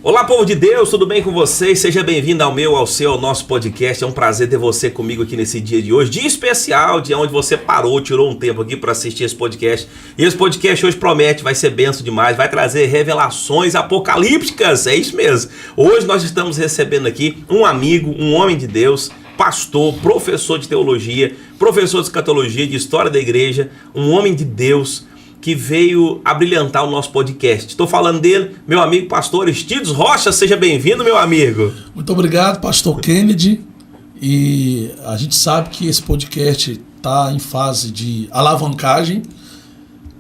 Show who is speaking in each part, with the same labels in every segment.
Speaker 1: Olá, povo de Deus, tudo bem com vocês? Seja bem-vindo ao nosso podcast. É um prazer ter você comigo aqui nesse dia de hoje, dia especial, dia onde você parou, tirou um tempo aqui para assistir esse podcast. E esse podcast hoje promete, vai ser benção demais, vai trazer revelações apocalípticas, é isso mesmo. Hoje nós estamos recebendo aqui um amigo, um homem de Deus, pastor, professor de teologia, professor de escatologia, de história da igreja, um homem de Deus que veio abrilhantar o nosso podcast. Estou falando dele, meu amigo pastor Aristides Rocha. Seja bem-vindo, meu amigo.
Speaker 2: Muito obrigado, pastor Kennedy. E a gente sabe que esse podcast está em fase de alavancagem,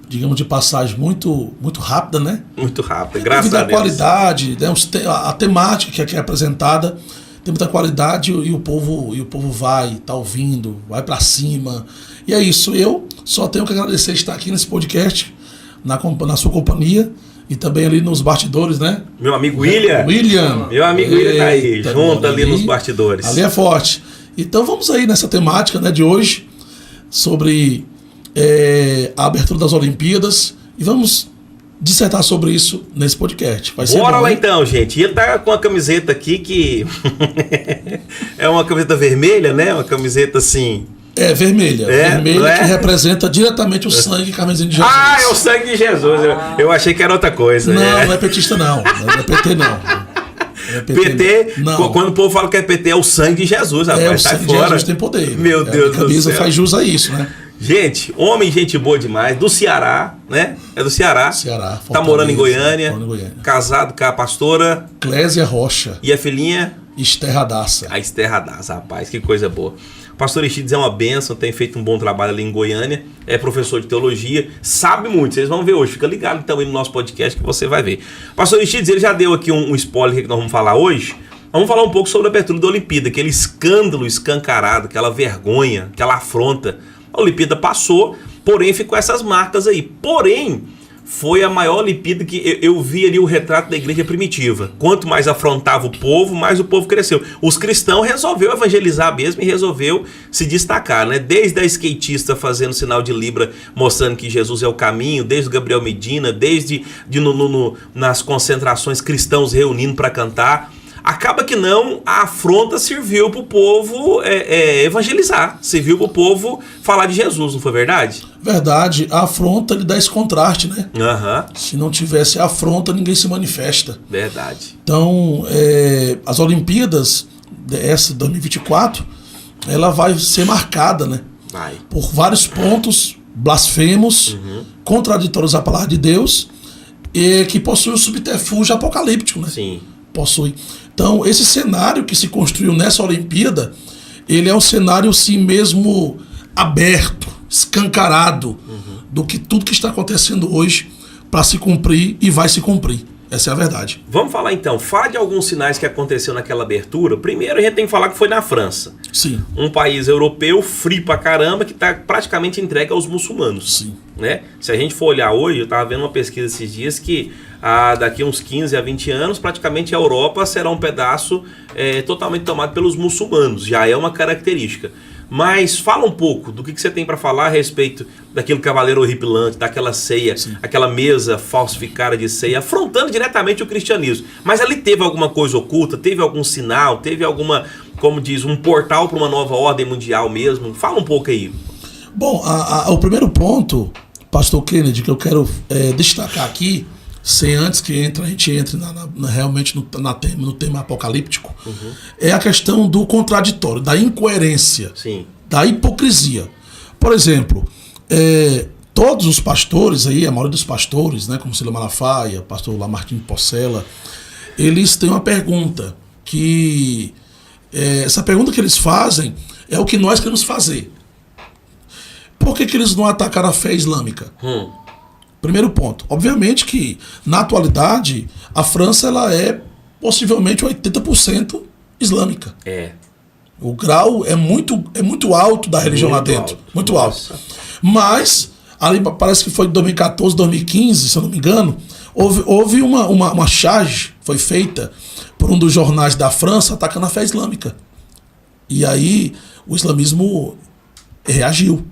Speaker 2: digamos, de passagem muito rápida, né?
Speaker 1: Muito rápida, graças a Deus.
Speaker 2: A qualidade, né? A temática que aqui é apresentada tem muita qualidade e o povo tá ouvindo, vai para cima. E é isso, eu só tenho que agradecer estar aqui nesse podcast, na sua companhia e também ali nos bastidores, né?
Speaker 1: Meu amigo William.
Speaker 2: Meu
Speaker 1: amigo William tá aí, junto ali nos bastidores.
Speaker 2: Ali é forte. Então vamos aí nessa temática, né, de hoje, sobre a abertura das Olimpíadas, e vamos dissertar sobre isso nesse podcast.
Speaker 1: Bora lá então, gente. E ele tá com a camiseta aqui que é uma camiseta vermelha, né? Uma camiseta assim...
Speaker 2: vermelha. Vermelha que representa diretamente o sangue carmesim de Jesus.
Speaker 1: Ah, é o sangue de Jesus. Eu achei que era outra coisa.
Speaker 2: Não é petista não. Não é PT não.
Speaker 1: PT, não. Quando o povo fala que é PT, é o sangue de Jesus, rapaz.
Speaker 2: O sangue de Jesus tem poder.
Speaker 1: Meu Deus do céu. A camisa
Speaker 2: faz jus a isso, né?
Speaker 1: Gente, homem, gente boa demais, do Ceará, né? É do Ceará. Tá morando em Goiânia. Casado com a pastora
Speaker 2: Clésia Rocha.
Speaker 1: E a filhinha?
Speaker 2: Esther Radassa.
Speaker 1: A Esther Radassa, rapaz, que coisa boa. O pastor Aristides é uma bênção, tem feito um bom trabalho ali em Goiânia, é professor de teologia, sabe muito, vocês vão ver hoje. Fica ligado também no nosso podcast que você vai ver. O pastor Aristides, ele já deu aqui um spoiler que nós vamos falar hoje. Vamos falar um pouco sobre a abertura da Olimpíada, aquele escândalo escancarado, aquela vergonha, aquela afronta. A Olimpíada passou, porém ficou essas marcas aí. Porém, foi a maior Olimpíada que eu vi ali o retrato da igreja primitiva. Quanto mais afrontava o povo, mais o povo cresceu. Os cristãos resolveu evangelizar mesmo e resolveu se destacar, né? Desde a skatista fazendo sinal de Libra, mostrando que Jesus é o caminho, desde o Gabriel Medina, desde nas concentrações cristãos reunindo para cantar. Acaba que não, a afronta serviu para o povo evangelizar, serviu para o povo falar de Jesus, não foi verdade?
Speaker 2: Verdade, a afronta lhe dá esse contraste, né?
Speaker 1: Uhum.
Speaker 2: Se não tivesse a afronta, ninguém se manifesta.
Speaker 1: Verdade.
Speaker 2: Então, as Olimpíadas, essa 2024, ela vai ser marcada, né?
Speaker 1: Vai.
Speaker 2: Por vários pontos blasfemos, contraditórios à palavra de Deus, e que possuem um subterfúgio apocalíptico, né?
Speaker 1: Sim.
Speaker 2: Possui. Então, esse cenário que se construiu nessa Olimpíada, ele é um cenário assim mesmo aberto, escancarado do que tudo que está acontecendo hoje para se cumprir e vai se cumprir. Essa é a verdade.
Speaker 1: Vamos falar então, fala de alguns sinais que aconteceu naquela abertura. Primeiro a gente tem que falar que foi na França.
Speaker 2: Sim.
Speaker 1: Um país europeu frio pra caramba que está praticamente entregue aos muçulmanos.
Speaker 2: Sim.
Speaker 1: Né? Se a gente for olhar hoje, eu estava vendo uma pesquisa esses dias que daqui uns 15 a 20 anos, praticamente a Europa será um pedaço totalmente tomado pelos muçulmanos. Já é uma característica. Mas fala um pouco do que você tem para falar a respeito daquele cavaleiro horripilante, daquela ceia,
Speaker 2: Sim.
Speaker 1: aquela mesa falsificada de ceia, afrontando diretamente o cristianismo. Mas ali teve alguma coisa oculta, teve algum sinal, teve alguma, como diz, um portal para uma nova ordem mundial mesmo? Fala um pouco aí.
Speaker 2: Bom, o primeiro ponto, pastor Kennedy, que eu quero destacar aqui, sem antes que a gente entre realmente no tema apocalíptico, é a questão do contraditório, da incoerência,
Speaker 1: Sim.
Speaker 2: da hipocrisia. Por exemplo, todos os pastores aí, a maioria dos pastores, né, como Cílio Malafaia, pastor Lamartine Porcela, eles têm uma pergunta que essa pergunta que eles fazem é o que nós queremos fazer. Por que eles não atacaram a fé islâmica? Primeiro ponto. Obviamente que, na atualidade, a França ela é possivelmente 80% islâmica. O grau é muito alto da religião lá dentro. Muito alto. Mas, ali parece que foi em 2014, 2015, se eu não me engano, houve uma charge, foi feita por um dos jornais da França atacando a fé islâmica. E aí o islamismo reagiu.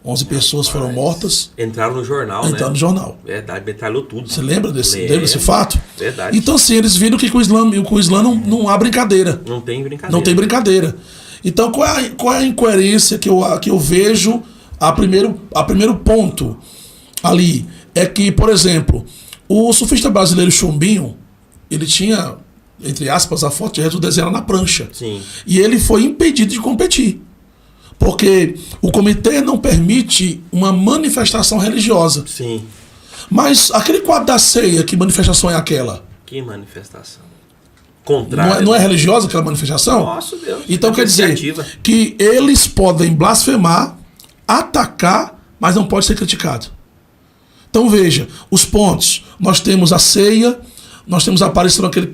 Speaker 2: 11 pessoas foram mortas.
Speaker 1: Entraram no jornal,
Speaker 2: Entraram no jornal.
Speaker 1: Verdade, metralhou tudo.
Speaker 2: Você lembra desse fato?
Speaker 1: Verdade.
Speaker 2: Então, assim, eles viram que com o Islã não há brincadeira.
Speaker 1: Não tem brincadeira.
Speaker 2: Não tem brincadeira. Então, qual é a incoerência que eu vejo a primeiro ponto ali? É que, por exemplo, o surfista brasileiro Chumbinho, ele tinha, entre aspas, a foto de Jesus desenhada na prancha.
Speaker 1: Sim.
Speaker 2: E ele foi impedido de competir. Porque o comitê não permite uma manifestação religiosa.
Speaker 1: Sim.
Speaker 2: Mas aquele quadro da ceia, que manifestação é aquela?
Speaker 1: Que manifestação? Contrário.
Speaker 2: Não é religiosa aquela manifestação?
Speaker 1: Nossa, Deus.
Speaker 2: Então quer dizer que eles podem blasfemar, atacar, mas não pode ser criticado. Então veja, os pontos. Nós temos a ceia, nós temos a aparição daquele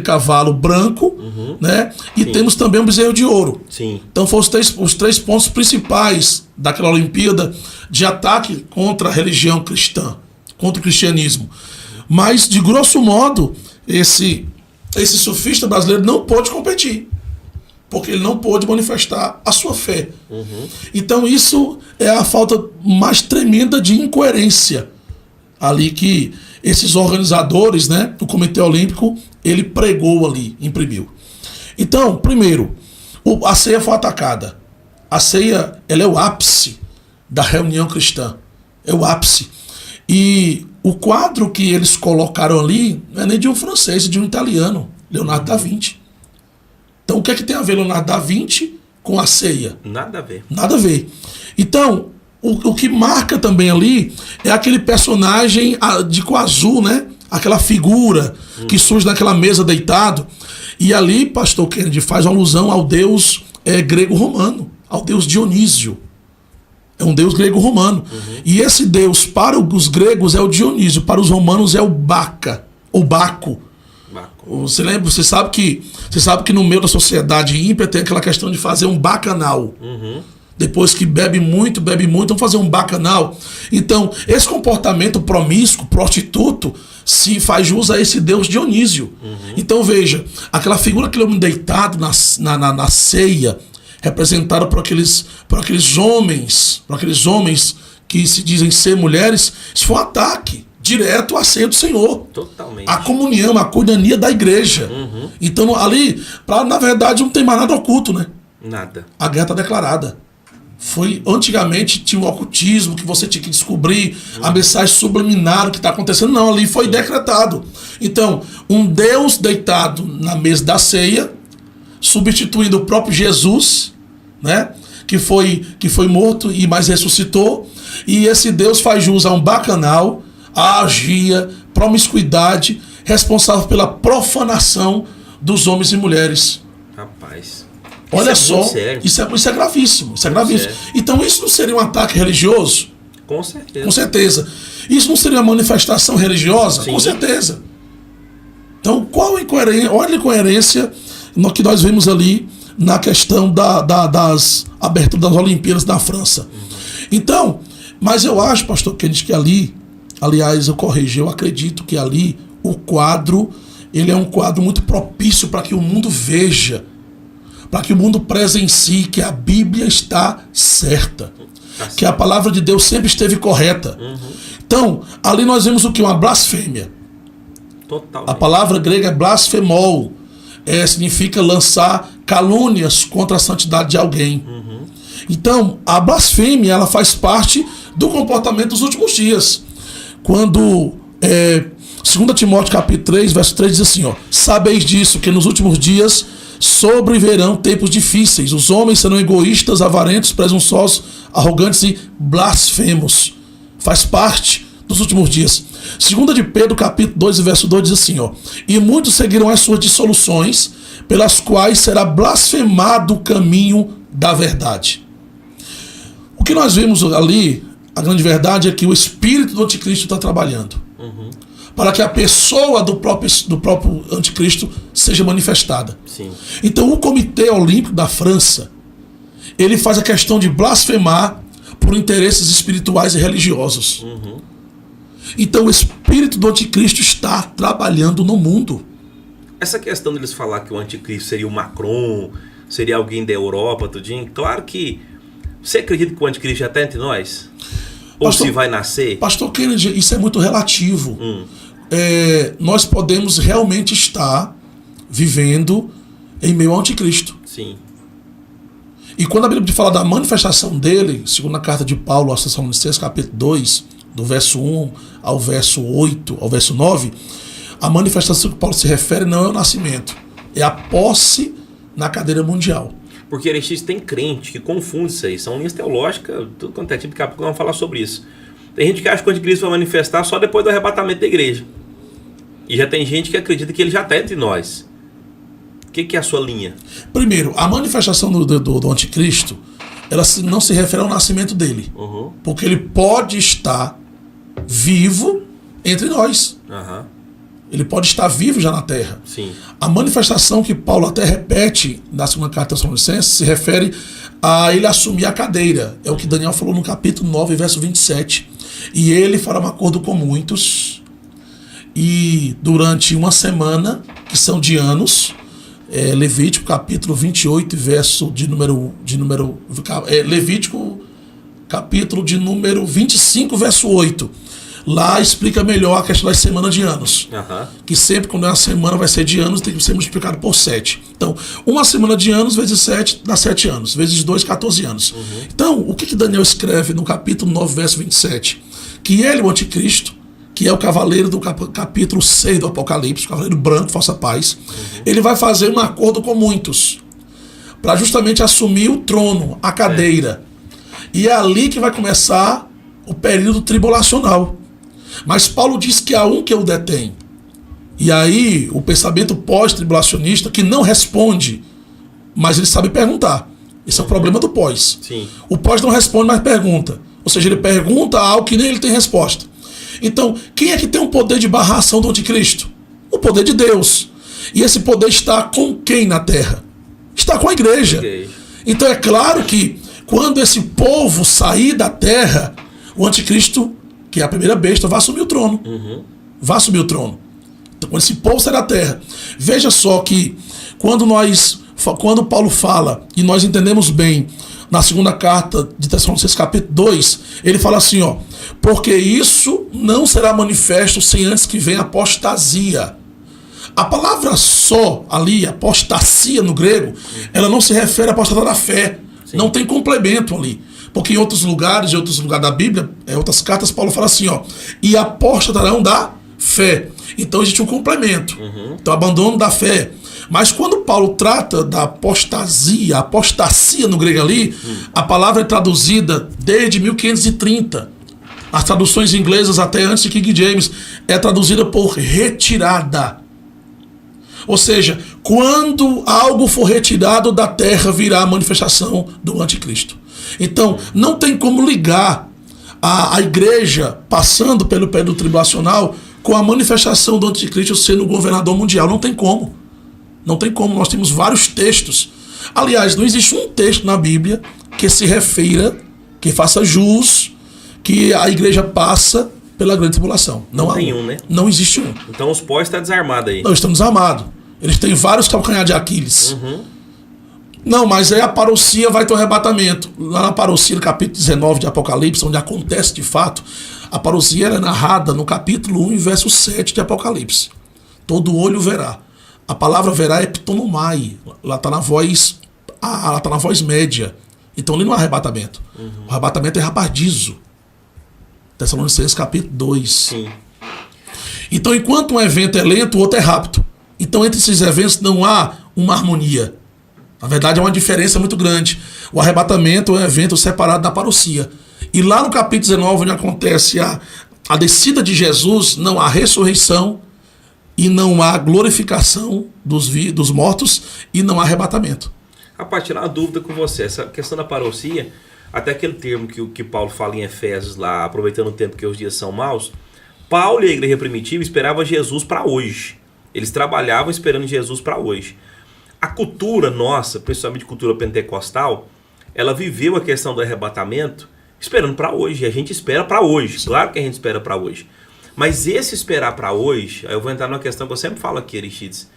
Speaker 2: cavalo branco, né? E
Speaker 1: Sim.
Speaker 2: temos também um bezerro de ouro.
Speaker 1: Sim.
Speaker 2: Então foram os três pontos principais daquela Olimpíada de ataque contra a religião cristã, contra o cristianismo. Mas, de grosso modo, esse surfista brasileiro não pôde competir, porque ele não pôde manifestar a sua fé. Então isso é a falta mais tremenda de incoerência ali que esses organizadores, né, do Comitê Olímpico, ele pregou ali, imprimiu. Então, primeiro, a ceia foi atacada. A ceia, ela é o ápice da reunião cristã. É o ápice. E o quadro que eles colocaram ali não é nem de um francês, é de um italiano, Leonardo da Vinci. Então, o que é que tem a ver Leonardo da Vinci com a ceia?
Speaker 1: Nada a ver.
Speaker 2: Nada a ver. Então, o que marca também ali é aquele personagem de cor azul, né? Aquela figura que surge naquela mesa deitado. E ali, pastor Kennedy, faz uma alusão ao deus grego-romano, ao deus Dionísio. É um deus grego-romano. E esse deus, para os gregos, é o Dionísio, para os romanos é o Baca, ou Baco. Você lembra? Você sabe que no meio da sociedade ímpia tem aquela questão de fazer um bacanal. Depois que bebe muito, vamos fazer um bacanal. Então, esse comportamento promíscuo, prostituto, se faz jus a esse deus Dionísio. Então, veja, aquela figura, aquele homem deitado na ceia, representada por aqueles homens que se dizem ser mulheres, isso foi um ataque direto à ceia do Senhor.
Speaker 1: Totalmente.
Speaker 2: A comunhão, a coinonia da igreja. Então, ali, na verdade, não tem mais nada oculto, né?
Speaker 1: Nada.
Speaker 2: A guerra está declarada. Antigamente tinha um ocultismo que você tinha que descobrir a mensagem subliminar que está acontecendo. Não, ali foi decretado. Então, um Deus deitado na mesa da ceia, substituindo o próprio Jesus, né? Que foi morto e mais ressuscitou. E esse Deus faz jus a um bacanal, a orgia, promiscuidade, responsável pela profanação dos homens e mulheres.
Speaker 1: Rapaz.
Speaker 2: Olha
Speaker 1: Isso é
Speaker 2: só,
Speaker 1: muito sério.
Speaker 2: isso é gravíssimo. Isso é gravíssimo. Então isso não seria um ataque religioso?
Speaker 1: Com certeza.
Speaker 2: Com certeza. Isso não seria uma manifestação religiosa?
Speaker 1: Sim.
Speaker 2: Com certeza. Então qual a incoerência? Olha a incoerência no que nós vemos ali na questão das aberturas das Olimpíadas da França. Então, mas eu acho, pastor Kennedy, que ali, aliás, eu acredito que ali o quadro, ele é um quadro muito propício para que o mundo veja, para que o mundo presencie que a Bíblia está certa, que a palavra de Deus sempre esteve correta. Então, ali nós vemos o que? Uma blasfêmia.
Speaker 1: Totalmente.
Speaker 2: A palavra grega é blasfemol, significa lançar calúnias contra a santidade de alguém. Então, a blasfêmia, ela faz parte do comportamento dos últimos dias. Quando 2 Timóteo capítulo 3, verso 3 diz assim, sabeis disso, que nos últimos dias sobrevirão tempos difíceis. Os homens serão egoístas, avarentos, presunçosos, arrogantes e blasfemos. Faz parte dos últimos dias. 2 de Pedro, capítulo 2, verso 2 diz assim, e muitos seguirão as suas dissoluções, pelas quais será blasfemado o caminho da verdade. O que nós vemos ali, a grande verdade é que o espírito do anticristo está trabalhando para que a pessoa do próprio anticristo seja manifestada.
Speaker 1: Sim.
Speaker 2: Então o Comitê Olímpico da França, ele faz a questão de blasfemar por interesses espirituais e religiosos. Então o espírito do anticristo está trabalhando no mundo.
Speaker 1: Essa questão deles falar que o anticristo seria o Macron, seria alguém da Europa, tudinho, claro que Você acredita que o anticristo já está entre nós? Ou se vai nascer?
Speaker 2: Pastor Kennedy, isso é muito relativo. Nós podemos realmente estar vivendo em meio ao anticristo.
Speaker 1: Sim.
Speaker 2: E quando a Bíblia fala da manifestação dele, segundo a carta de Paulo aos Tessalonicenses, capítulo 2, do verso 1 ao verso 8, ao verso 9, a manifestação que Paulo se refere não é o nascimento, é a posse na cadeira mundial.
Speaker 1: Porque Aristides tem crente que confunde isso aí. São linhas teológicas, tudo quanto é tipo, daqui a pouco vamos falar sobre isso. Tem gente que acha que o anticristo vai manifestar só depois do arrebatamento da igreja. E já tem gente que acredita que ele já está entre nós. O que é a sua linha?
Speaker 2: Primeiro, a manifestação do anticristo, ela não se refere ao nascimento dele. Porque ele pode estar vivo entre nós. Ele pode estar vivo já na terra.
Speaker 1: Sim.
Speaker 2: A manifestação que Paulo até repete na segunda carta aos Tessalonicenses se refere a ele assumir a cadeira. É o que Daniel falou no capítulo 9, verso 27. E ele fará um acordo com muitos. E durante uma semana, que são de anos, Levítico capítulo 28, verso Levítico capítulo de número 25, verso 8. Lá explica melhor a questão das semanas de anos. Que sempre quando é uma semana vai ser de anos, tem que ser multiplicado por 7. Então, uma semana de anos vezes 7 dá 7 anos. Vezes 2, 14 anos. Então, o que Daniel escreve no capítulo 9, verso 27? Que ele, o anticristo, que é o cavaleiro do capítulo 6 do Apocalipse, o cavaleiro branco, falsa paz, ele vai fazer um acordo com muitos para justamente assumir o trono, a cadeira. E é ali que vai começar o período tribulacional. Mas Paulo diz que há um que o detém. E aí o pensamento pós-tribulacionista que não responde, mas ele sabe perguntar. Esse é o problema do pós.
Speaker 1: Sim.
Speaker 2: O pós não responde, mas pergunta. Ou seja, ele pergunta algo que nem ele tem resposta. Então, quem é que tem o poder de barrar a ação do anticristo? O poder de Deus. E esse poder está com quem na terra? Está com a igreja. Então é claro que quando esse povo sair da terra, o anticristo, que é a primeira besta, vai assumir o trono. Vai assumir o trono. Então, quando esse povo sair da terra, veja só que quando Paulo fala, e nós entendemos bem, na segunda carta de Tessalonicenses capítulo 2, ele fala assim, porque isso não será manifesto sem antes que venha a apostasia. A palavra só ali, apostasia no grego, ela não se refere à apostasia da fé. Sim. Não tem complemento ali. Porque em outros lugares da Bíblia, outras cartas, Paulo fala assim, e apostatarão da fé. Então existe um complemento. Então abandono da fé. Mas quando Paulo trata da apostasia no grego ali, a palavra é traduzida desde 1530. As traduções inglesas até antes de King James é traduzida por retirada. Ou seja, quando algo for retirado da terra, virá a manifestação do anticristo. Então, não tem como ligar a igreja passando pelo período tribulacional com a manifestação do anticristo sendo o governador mundial. Não tem como. Não tem como. Nós temos vários textos. Aliás, não existe um texto na Bíblia que se refira, que faça jus, que a igreja passa pela grande tribulação.
Speaker 1: Não tem um, né?
Speaker 2: Não existe um.
Speaker 1: Então os pós estão desarmados aí.
Speaker 2: Não, estão desarmados. Eles têm vários calcanhares de Aquiles. Não, mas aí a parousia vai ter um arrebatamento. Lá na parousia, no capítulo 19 de Apocalipse, onde acontece de fato, a parousia é narrada no capítulo 1, verso 7 de Apocalipse. Todo olho verá. A palavra verá é ptonomai. Lá está na voz média. Então ali não há arrebatamento. O arrebatamento é rapardizo. Tessalonicenses capítulo 2.
Speaker 1: Sim.
Speaker 2: Então, enquanto um evento é lento, o outro é rápido. Então, entre esses eventos não há uma harmonia. Na verdade, é uma diferença muito grande. O arrebatamento é um evento separado da parousia. E lá no capítulo 19, onde acontece a descida de Jesus, não há ressurreição e não há glorificação dos mortos e não há arrebatamento.
Speaker 1: Rapaz, tirar uma dúvida com você. Essa questão da parousia, até aquele termo que Paulo fala em Efésios lá, aproveitando o tempo que os dias são maus, Paulo e a igreja primitiva esperavam Jesus para hoje. Eles trabalhavam esperando Jesus para hoje. A cultura nossa, principalmente cultura pentecostal, ela viveu a questão do arrebatamento esperando para hoje. E a gente espera para hoje. Claro que a gente espera para hoje. Mas esse esperar para hoje, aí eu vou entrar numa questão que eu sempre falo aqui, Aristides.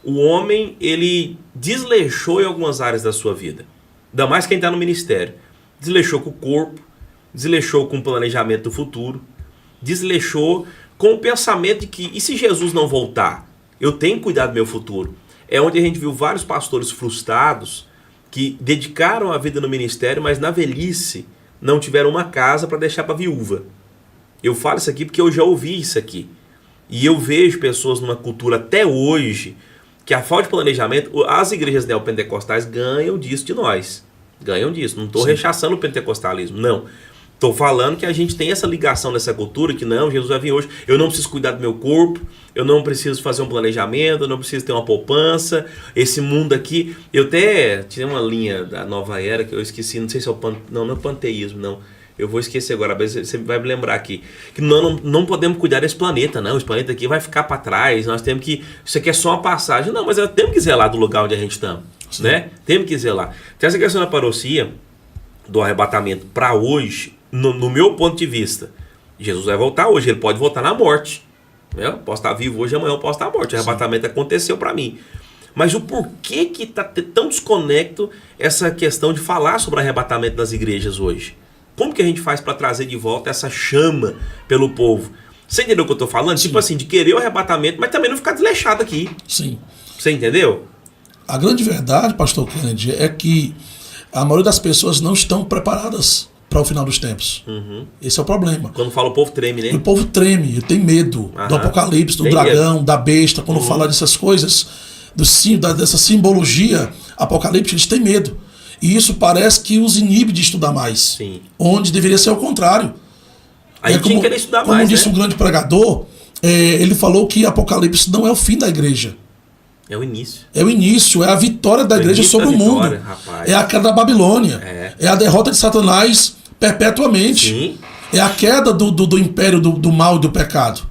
Speaker 1: O homem, ele desleixou em algumas áreas da sua vida. Ainda mais quem está no ministério. desleixou com o corpo, desleixou com o planejamento do futuro, desleixou com o pensamento de que, e se Jesus não voltar? Eu tenho que cuidar do meu futuro. É onde a gente viu vários pastores frustrados que dedicaram a vida no ministério, mas na velhice não tiveram uma casa para deixar para a viúva. Eu falo isso aqui porque eu já ouvi isso aqui. E eu vejo pessoas numa cultura até hoje que a falta de planejamento, as igrejas neopentecostais ganham disso de nós. Ganham disso. Não estou rechaçando o pentecostalismo, não. Estou falando que a gente tem essa ligação nessa cultura que não, Jesus vai vir hoje, eu não preciso cuidar do meu corpo, eu não preciso fazer um planejamento, eu não preciso ter uma poupança, esse mundo aqui... Eu até tinha uma linha da Nova Era que eu esqueci, não sei se é o... Não é o panteísmo, não. Eu vou esquecer agora, mas você vai me lembrar aqui. Que não podemos cuidar desse planeta, não. Esse planeta aqui vai ficar para trás, nós temos que... Isso aqui é só uma passagem. Não, mas nós temos que zelar do lugar onde a gente está, né? Temos que zelar. Então essa questão da parousia, do arrebatamento para hoje... No meu ponto de vista, Jesus vai voltar hoje, ele pode voltar na morte. Eu posso estar vivo hoje, amanhã eu posso estar morto. O arrebatamento aconteceu para mim. Mas o porquê que está tão desconecto essa questão de falar sobre arrebatamento nas igrejas hoje? Como que a gente faz para trazer de volta essa chama pelo povo? Você entendeu o que eu estou falando? Sim. Tipo assim, de querer o arrebatamento, mas também não ficar desleixado aqui.
Speaker 2: Sim.
Speaker 1: Você entendeu?
Speaker 2: A grande verdade, pastor Kennedy, é que a maioria das pessoas não estão preparadas para o final dos tempos. Esse é o problema.
Speaker 1: Quando fala o povo treme, né?
Speaker 2: O povo treme, tem medo do apocalipse, do dragão, da besta. Quando fala dessas coisas, dessa simbologia apocalíptica, eles têm medo. E isso parece que os inibe de estudar mais.
Speaker 1: Sim.
Speaker 2: Onde deveria ser o contrário.
Speaker 1: Aí tinha que querer estudar mais,
Speaker 2: como disse um grande pregador, ele falou que Apocalipse não é o fim da igreja.
Speaker 1: É o início.
Speaker 2: É o início, é a vitória da igreja sobre o mundo. Rapaz. É a queda da Babilônia. É a derrota de Satanás perpetuamente.
Speaker 1: Sim.
Speaker 2: É a queda do império do mal e do pecado.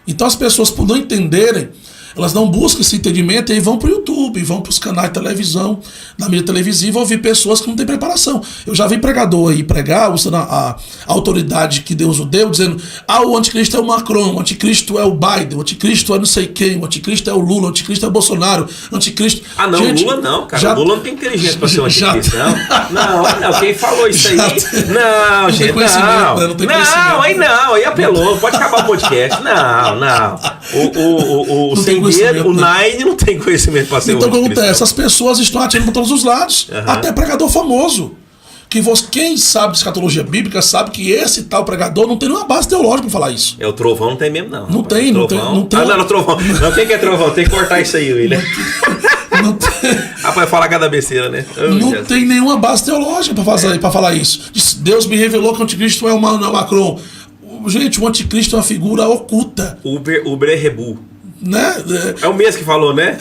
Speaker 2: Então as pessoas, por não entenderem, elas não buscam esse entendimento e aí vão para o YouTube, vão para os canais de televisão, na mídia televisiva, ouvir pessoas que não têm preparação. Eu já vi pregador aí pregar, usando a autoridade que Deus o deu, dizendo: o anticristo é o Macron, o anticristo é o Biden, o anticristo é não sei quem, o anticristo é o Lula, o anticristo é o Bolsonaro, o anticristo...
Speaker 1: Não, gente, Lula não, cara. O Lula não tem inteligência para ser um anticristo, não. Quem falou isso aí? Não, gente, não. Aí apelou, pode acabar o podcast. Não. O Nine não tem conhecimento para ser
Speaker 2: então, o que acontece? As pessoas estão atirando para todos os lados. Até pregador famoso. Quem sabe de escatologia bíblica sabe que esse tal pregador não tem nenhuma base teológica para falar isso.
Speaker 1: O Trovão não tem mesmo, não.
Speaker 2: Não tem.
Speaker 1: Trovão. Trovão. Não tem que é Trovão, tem que cortar isso aí, William.
Speaker 2: Não tem.
Speaker 1: Rapaz, falar cada besteira, né?
Speaker 2: Não tem nenhuma base teológica para falar isso. Deus me revelou que o anticristo não é o Macron. Gente, o anticristo é uma figura oculta.
Speaker 1: Uber é rebu.
Speaker 2: Né?
Speaker 1: É o mesmo que falou, né?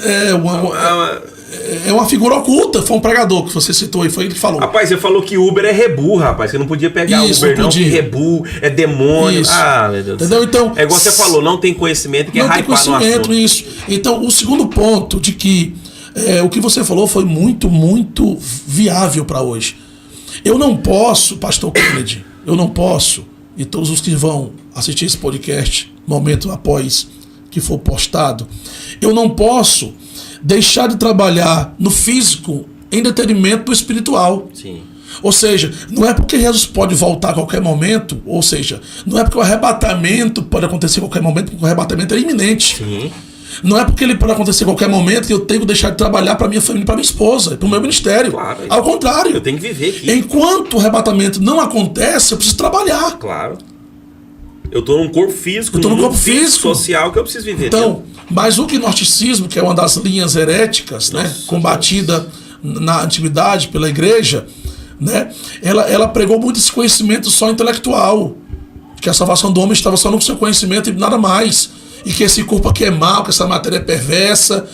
Speaker 2: É uma figura oculta. Foi um pregador que você citou aí, foi ele que falou.
Speaker 1: Rapaz, você falou que Uber é rebu, rapaz. Você não podia pegar
Speaker 2: isso,
Speaker 1: Uber, não, que rebu é demônio. Isso. Meu Deus do céu.
Speaker 2: Então,
Speaker 1: é igual você falou, não tem conhecimento, que é hypar no assunto. Não tem conhecimento,
Speaker 2: isso. Então, o segundo ponto de que o que você falou foi muito, muito viável para hoje. Eu não posso, pastor Kennedy, e todos os que vão assistir esse podcast, momento após que for postado, eu não posso deixar de trabalhar no físico em detrimento do espiritual.
Speaker 1: Sim.
Speaker 2: Ou seja, não é porque Jesus pode voltar a qualquer momento, ou seja, não é porque o arrebatamento pode acontecer a qualquer momento, porque o arrebatamento é iminente.
Speaker 1: Sim.
Speaker 2: Não é porque ele pode acontecer a qualquer momento que eu tenho que deixar de trabalhar para minha família, para minha esposa, para o meu ministério.
Speaker 1: Claro.
Speaker 2: Ao contrário.
Speaker 1: Eu tenho que viver aqui.
Speaker 2: Enquanto o arrebatamento não acontece, eu preciso trabalhar.
Speaker 1: Na eu estou num corpo físico,
Speaker 2: num corpo físico
Speaker 1: social que eu preciso viver.
Speaker 2: Então, mas o gnosticismo, que é uma das linhas heréticas, né, combatida na antiguidade pela igreja, né, ela pregou muito esse conhecimento só intelectual, que a salvação do homem estava só no seu conhecimento e nada mais, e que esse corpo aqui é mau, que essa matéria é perversa,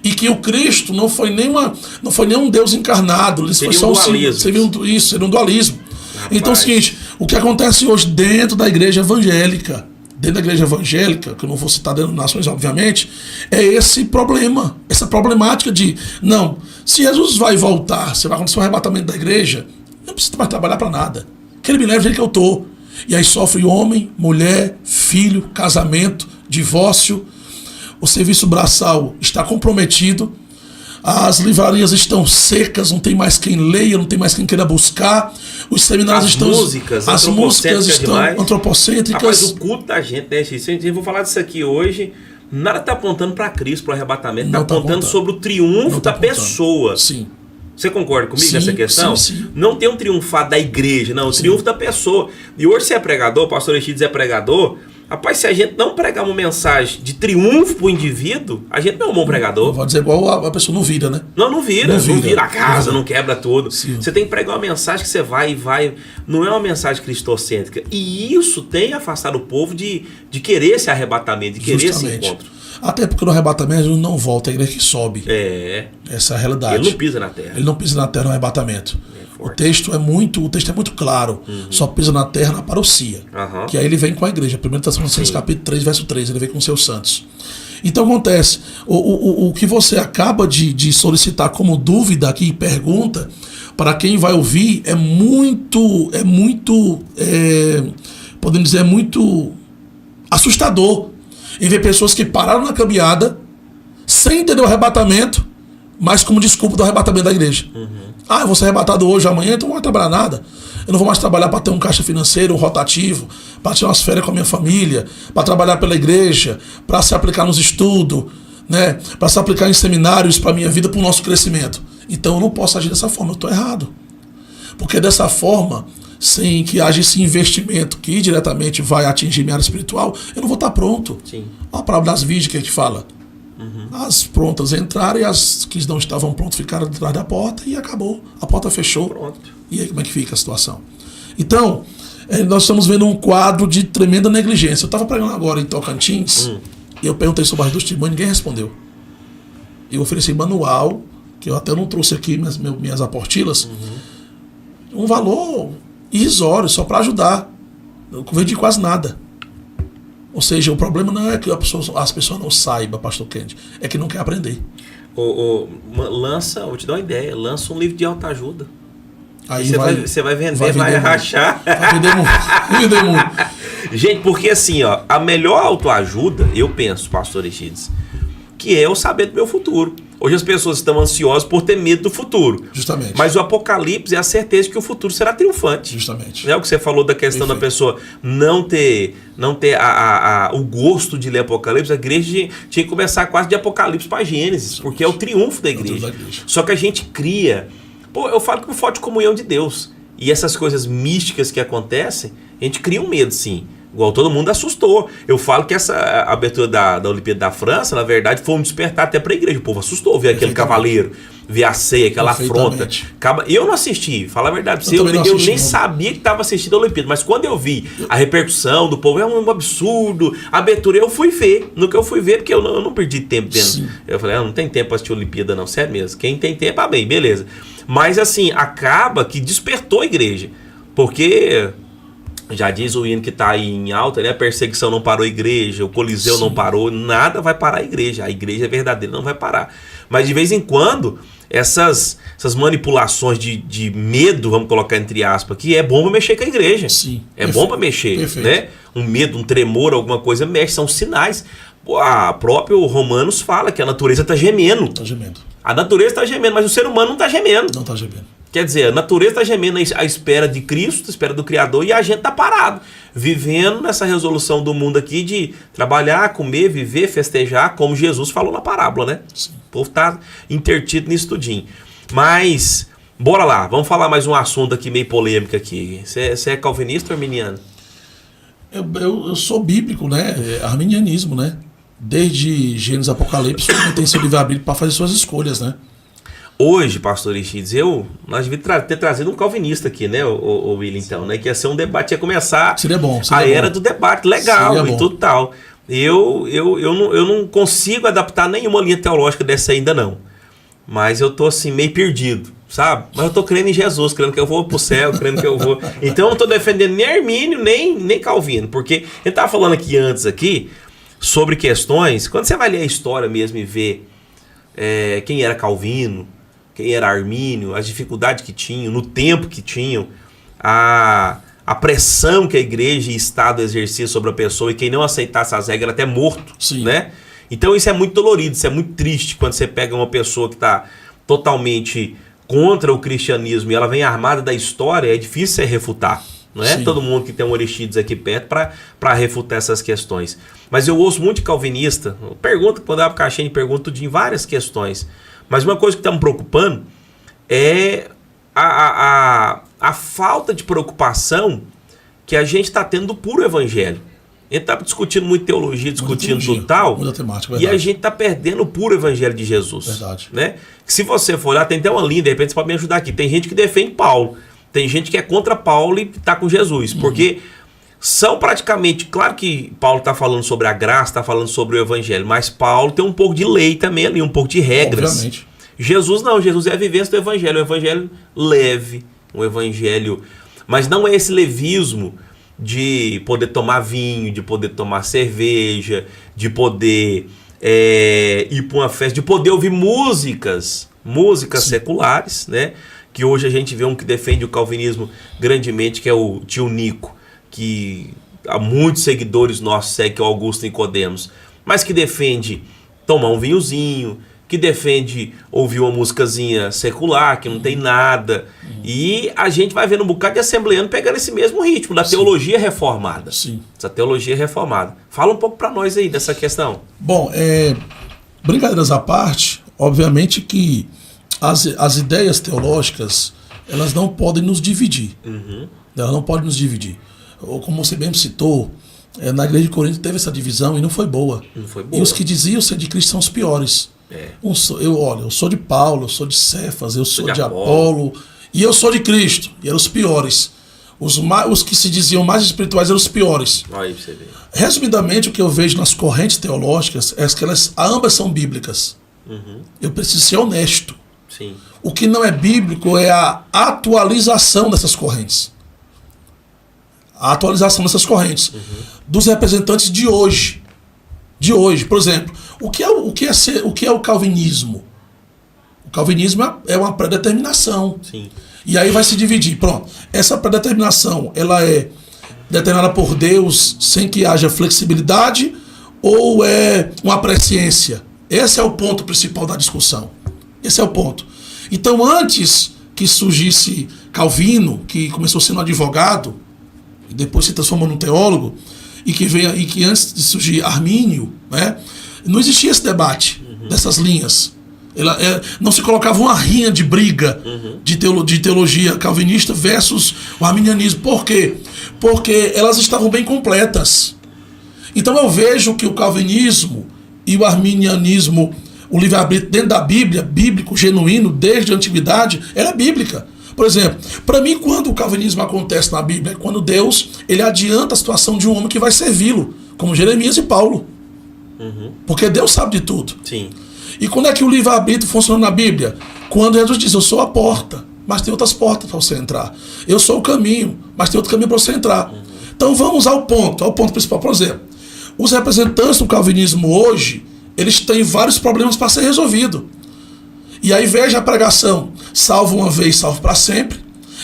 Speaker 2: e que o Cristo não foi nenhum Deus encarnado,
Speaker 1: seria foi só
Speaker 2: seria um dualismo. Rapaz. Então é o seguinte, o que acontece hoje dentro da igreja evangélica, que eu não vou citar denominações, obviamente, é esse problema, essa problemática de, não, se Jesus vai voltar, se vai acontecer um arrebatamento da igreja, eu não preciso mais trabalhar para nada. Que ele me leve do jeito que eu estou. E aí sofre homem, mulher, filho, casamento, divórcio, o serviço braçal está comprometido, As livrarias estão secas, não tem mais quem leia, não tem mais quem queira buscar. Os seminários estão...
Speaker 1: As músicas estão
Speaker 2: antropocêntricas.
Speaker 1: Rapaz, o culto da gente, né, X? Eu vou falar disso aqui hoje. Nada está apontando para Cristo, para o arrebatamento. Está apontando sobre o triunfo da pessoa.
Speaker 2: Sim.
Speaker 1: Você concorda comigo nessa questão?
Speaker 2: Sim.
Speaker 1: Não tem um triunfar da igreja, não. O triunfo da pessoa. E hoje você é pregador, o pastor Aristides é pregador. Rapaz, se a gente não pregar uma mensagem de triunfo pro indivíduo, a gente não é um bom pregador.
Speaker 2: Vai dizer igual a pessoa não vira, né?
Speaker 1: Não vira a casa, não quebra tudo.
Speaker 2: Sim.
Speaker 1: Você tem que pregar uma mensagem que você vai. Não é uma mensagem cristocêntrica. E isso tem afastado o povo de querer esse arrebatamento, de querer esse encontro.
Speaker 2: Até porque no arrebatamento ele não volta, a igreja que sobe. Essa é a realidade.
Speaker 1: Ele não pisa na terra.
Speaker 2: Ele não pisa na terra no arrebatamento. O texto é muito claro. Só pisa na terra na parousia. Que aí ele vem com a igreja. 1 Tessalonicenses capítulo 3, verso 3. Ele vem com seus santos. Então acontece. O que você acaba de solicitar como dúvida aqui, pergunta, para quem vai ouvir, podemos dizer, é muito assustador em ver pessoas que pararam na caminhada sem entender o arrebatamento, mas como desculpa do arrebatamento da igreja. Eu vou ser arrebatado hoje, amanhã, então não vou trabalhar nada. Eu não vou mais trabalhar para ter um caixa financeiro, um rotativo, para tirar umas férias com a minha família, para trabalhar pela igreja, para se aplicar nos estudos, né? Para se aplicar em seminários para a minha vida, para o nosso crescimento. Então eu não posso agir dessa forma, eu estou errado. Porque dessa forma, sem que haja esse investimento que diretamente vai atingir minha área espiritual, eu não vou estar pronto.
Speaker 1: Sim.
Speaker 2: Olha a palavra das virgens que a gente fala. As prontas entraram e as que não estavam prontas ficaram atrás da porta e acabou. A porta fechou.
Speaker 1: Pronto.
Speaker 2: E aí como é que fica a situação? Então, nós estamos vendo um quadro de tremenda negligência. Eu estava pregando agora em Tocantins e eu perguntei sobre as duas testemunhas e ninguém respondeu. Eu ofereci manual, que eu até não trouxe aqui minhas apostilas, um valor irrisório, só para ajudar. Eu não vendi quase nada. Ou seja, o problema não é que as pessoas não saibam, pastor Kennedy, é que não quer aprender.
Speaker 1: Vou te dar uma ideia, lança um livro de autoajuda.
Speaker 2: Aí
Speaker 1: você vai vender, vai rachar.
Speaker 2: Vai vender muito.
Speaker 1: Gente, porque assim, a melhor autoajuda, eu penso, pastor Aristides, que é o saber do meu futuro. Hoje as pessoas estão ansiosas por ter medo do futuro.
Speaker 2: Justamente.
Speaker 1: Mas o Apocalipse é a certeza que o futuro será triunfante.
Speaker 2: Justamente.
Speaker 1: É o que você falou da questão da pessoa não ter o gosto de ler Apocalipse. A igreja tinha que começar quase de Apocalipse para Gênesis, porque é o triunfo da igreja. Só que a gente cria... eu falo que o forte comunhão de Deus. E essas coisas místicas que acontecem, a gente cria um medo, sim. Igual todo mundo assustou. Eu falo que essa abertura da Olimpíada da França, na verdade, foi um despertar até para a igreja. O povo assustou ver aquele cavaleiro, ver a ceia, aquela afronta. Eu não assisti, fala a verdade. Eu nem sabia que estava assistindo a Olimpíada. Mas quando eu vi a repercussão do povo, é um absurdo. A abertura, eu fui ver. No que eu fui ver, porque eu não perdi tempo vendo. Sim. Eu falei, não tem tempo para assistir a Olimpíada, não. Sério mesmo. Quem tem tempo, bem, beleza. Mas assim, acaba que despertou a igreja. Porque... já diz o hino que está aí em alta, né? A perseguição não parou a igreja, o Coliseu não parou, nada vai parar a igreja. A igreja verdadeira não vai parar. Mas de vez em quando, essas manipulações de medo, vamos colocar entre aspas aqui, é bom para mexer com a igreja.
Speaker 2: Sim.
Speaker 1: Bom para mexer, né? Um medo, um tremor, alguma coisa mexe, são sinais. A próprio Romanos fala que a natureza está gemendo.
Speaker 2: Está gemendo.
Speaker 1: A natureza está gemendo, mas o ser humano não está gemendo.
Speaker 2: Não está gemendo.
Speaker 1: Quer dizer, a natureza está gemendo à espera de Cristo, à espera do Criador, e a gente está parado, vivendo nessa resolução do mundo aqui de trabalhar, comer, viver, festejar, como Jesus falou na parábola, né? Sim. O povo está intertido nisso tudinho. Mas, bora lá, vamos falar mais um assunto aqui meio polêmico aqui. Você é calvinista ou arminiano?
Speaker 2: Eu sou bíblico, né? Arminianismo, né? Desde Gênesis Apocalipse, eu tem seu livre-arbítrio para fazer suas escolhas, né?
Speaker 1: Hoje, pastor Aristides, nós devíamos ter trazido um calvinista aqui, né, o William, então, né, que ia ser um debate, ia começar
Speaker 2: seria bom.
Speaker 1: Era do debate, legal
Speaker 2: seria
Speaker 1: e
Speaker 2: bom.
Speaker 1: tudo tal. Eu não consigo adaptar nenhuma linha teológica dessa ainda não, mas eu tô assim, meio perdido, sabe? Mas eu tô crendo em Jesus, crendo que eu vou pro céu, crendo que eu vou... Então eu não tô defendendo nem Armínio, nem Calvino, porque ele tava falando antes aqui, sobre questões, quando você vai ler a história mesmo e ver quem era Calvino, quem era Armínio, as dificuldades que tinham, no tempo que tinham, a pressão que a igreja e o Estado exercia sobre a pessoa, e quem não aceitasse as regras era até morto.
Speaker 2: Sim.
Speaker 1: Né? Então isso é muito dolorido, isso é muito triste quando você pega uma pessoa que está totalmente contra o cristianismo e ela vem armada da história, é difícil você refutar. Não é todo mundo que tem um Aristides aqui perto para refutar essas questões. Mas eu ouço muito de calvinista, pergunta, quando eu abro caixinha, pergunto de várias questões. Mas uma coisa que está me preocupando é a falta de preocupação que a gente está tendo do puro evangelho. A gente está discutindo muito teologia, discutindo tudo tal,
Speaker 2: muita temática,
Speaker 1: e a gente está perdendo o puro evangelho de Jesus.
Speaker 2: Verdade.
Speaker 1: Né? Que se você for olhar, tem até uma linha, de repente você pode me ajudar aqui. Tem gente que defende Paulo, tem gente que é contra Paulo e está com Jesus, porque são praticamente, claro que Paulo está falando sobre a graça, está falando sobre o evangelho, mas Paulo tem um pouco de lei também ali, um pouco de regras.
Speaker 2: Obviamente.
Speaker 1: Jesus não, Jesus é a vivência do evangelho, um evangelho leve, um evangelho, mas não é esse levismo de poder tomar vinho, de poder tomar cerveja, de poder ir para uma festa, de poder ouvir músicas seculares, né? Que hoje a gente vê um que defende o calvinismo grandemente, que é o tio Nico, que há muitos seguidores nossos seguem, que é o Augusto Nicodemos, mas que defende tomar um vinhozinho, que defende ouvir uma musicazinha secular, que não tem nada. E a gente vai vendo um bocado de assembleano pegando esse mesmo ritmo da teologia reformada.
Speaker 2: Sim.
Speaker 1: Essa teologia reformada. Fala um pouco para nós aí dessa questão.
Speaker 2: Bom, brincadeiras à parte, obviamente que as ideias teológicas, elas não podem nos dividir. Elas não podem nos dividir. Ou como você bem citou, na igreja de Corinto teve essa divisão e não foi boa.
Speaker 1: Não foi boa.
Speaker 2: E os que diziam ser de Cristo são os piores. Eu sou de Paulo, eu sou de Cefas, eu sou de Apolo, e eu sou de Cristo. E eram os piores. Os que se diziam mais espirituais eram os piores.
Speaker 1: Aí você vê.
Speaker 2: Resumidamente, o que eu vejo nas correntes teológicas é que ambas são bíblicas. Eu preciso ser honesto.
Speaker 1: Sim.
Speaker 2: O que não é bíblico é a atualização dessas correntes. A atualização dessas correntes. Dos representantes de hoje. Por exemplo, o que é o calvinismo? O calvinismo é uma predeterminação.
Speaker 1: Sim.
Speaker 2: E aí vai se dividir. Pronto. Essa predeterminação, ela é determinada por Deus sem que haja flexibilidade ou é uma presciência? Esse é o ponto principal da discussão. Esse é o ponto. Então, antes que surgisse Calvino, que começou sendo advogado, e depois se transformou num teólogo, e que antes de surgir Armínio, né, não existia esse debate dessas linhas. Não se colocava uma rinha de briga de teologia calvinista versus o arminianismo. Por quê? Porque elas estavam bem completas. Então eu vejo que o calvinismo e o arminianismo, o livre-arbítrio dentro da Bíblia, bíblico, genuíno, desde a antiguidade, era bíblica. Por exemplo, para mim, quando o calvinismo acontece na Bíblia, é quando Deus ele adianta a situação de um homem que vai servi-lo, como Jeremias e Paulo. Porque Deus sabe de tudo.
Speaker 1: Sim.
Speaker 2: E quando é que o livre-arbítrio funciona na Bíblia? Quando Jesus diz, eu sou a porta, mas tem outras portas para você entrar. Eu sou o caminho, mas tem outro caminho para você entrar. Então vamos ao ponto principal. Por exemplo, os representantes do calvinismo hoje, eles têm vários problemas para ser resolvidos. E aí veja a pregação, salvo uma vez, salvo para sempre,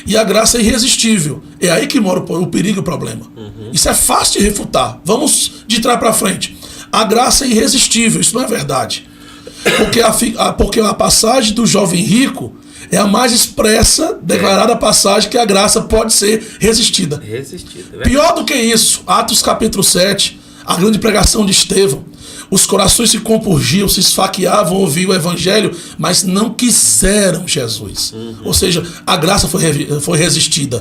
Speaker 2: e a graça é irresistível. É aí que mora o perigo e o problema. Isso é fácil de refutar. Vamos de trás para frente. A graça é irresistível, isso não é verdade. Porque a passagem do jovem rico é a mais expressa, declarada passagem que a graça pode ser resistida. Pior do que isso, Atos capítulo 7, a grande pregação de Estevão. Os corações se compungiam, se esfaqueavam, ouviam o evangelho, mas não quiseram Jesus. Ou seja, a graça foi resistida.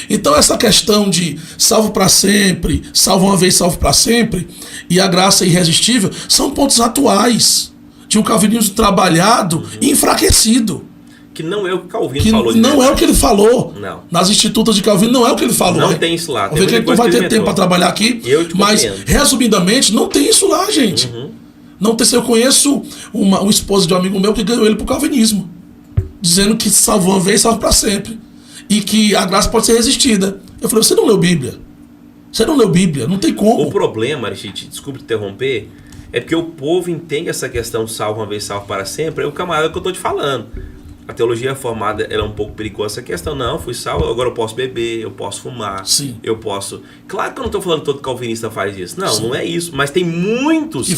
Speaker 2: Então essa questão de salvo para sempre, salvo uma vez, salvo para sempre, e a graça irresistível, são pontos atuais de um calvinismo trabalhado e enfraquecido.
Speaker 1: Que não é o que Calvino falou.
Speaker 2: Não é o que ele falou.
Speaker 1: Não.
Speaker 2: Nas institutas de Calvino não é o que ele falou.
Speaker 1: Não tem isso lá.
Speaker 2: Vamos ver que ele não vai ter tempo para trabalhar aqui. Mas, resumidamente, não tem isso lá, gente. Não tem. Eu conheço uma esposa de um amigo meu que ganhou ele pro calvinismo. Dizendo que salvou uma vez, salvo para sempre. E que a graça pode ser resistida. Eu falei, você não leu Bíblia? Você não leu Bíblia? Não tem como.
Speaker 1: O problema, Aristide, desculpe interromper, é porque o povo entende essa questão de salvo uma vez, salvo para sempre. É o camarada que eu tô te falando. a teologia reformada ela é um pouco perigosa essa questão. Não, fui salvo, agora eu posso beber, eu posso fumar,
Speaker 2: Sim.
Speaker 1: eu posso... Claro que eu não estou falando que todo calvinista faz isso. Não,
Speaker 2: Sim.
Speaker 1: não é isso. Mas tem muitos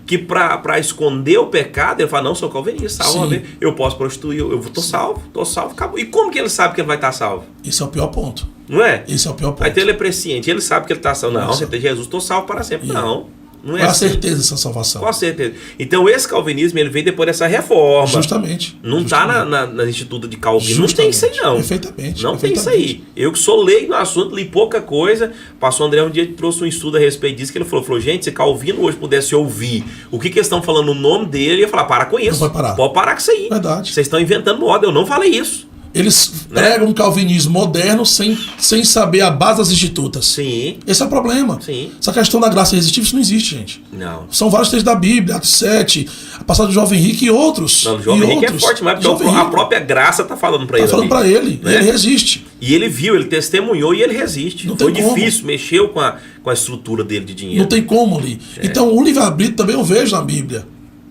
Speaker 1: que para esconder o pecado, ele fala, não, sou calvinista, salvo, eu posso prostituir, eu tô salvo, acabou. E como que ele sabe que ele vai estar salvo?
Speaker 2: Esse é o pior ponto.
Speaker 1: Não é?
Speaker 2: Esse é o pior ponto.
Speaker 1: Aí então ele é presciente, ele sabe que ele está salvo. Não, você tem Jesus, estou salvo para sempre. Não é
Speaker 2: com
Speaker 1: assim.
Speaker 2: certeza essa salvação.
Speaker 1: Com certeza. Então esse calvinismo ele veio depois dessa reforma.
Speaker 2: Justamente.
Speaker 1: Não está na Instituto de Calvino. Não tem isso aí não.
Speaker 2: Perfeitamente.
Speaker 1: Não tem isso aí. Eu que sou leigo no assunto, li pouca coisa. Pastor André um dia trouxe um estudo a respeito disso, que ele falou, gente, se Calvino hoje pudesse ouvir o que eles estão falando no nome dele, ia falar, para com isso.
Speaker 2: Não vai parar.
Speaker 1: Pode parar com isso aí.
Speaker 2: Verdade.
Speaker 1: Vocês estão inventando moda, eu não falei isso.
Speaker 2: Eles pregam um calvinismo moderno sem saber a base das institutas.
Speaker 1: Sim.
Speaker 2: Esse é o problema.
Speaker 1: Sim.
Speaker 2: Essa questão da graça irresistível, isso não existe, gente.
Speaker 1: Não.
Speaker 2: São vários textos da Bíblia, Atos 7, a passagem do Jovem Rico e outros.
Speaker 1: Não, o Jovem Rico é forte, mas porque a própria graça está falando para ele.
Speaker 2: Está falando para ele, né? Ele resiste.
Speaker 1: E ele viu, ele testemunhou e ele resiste.
Speaker 2: Não
Speaker 1: Foi
Speaker 2: tem como.
Speaker 1: difícil, mexeu com a estrutura dele de dinheiro.
Speaker 2: Não tem como ali. Então, o livre-arbítrio também eu vejo na Bíblia.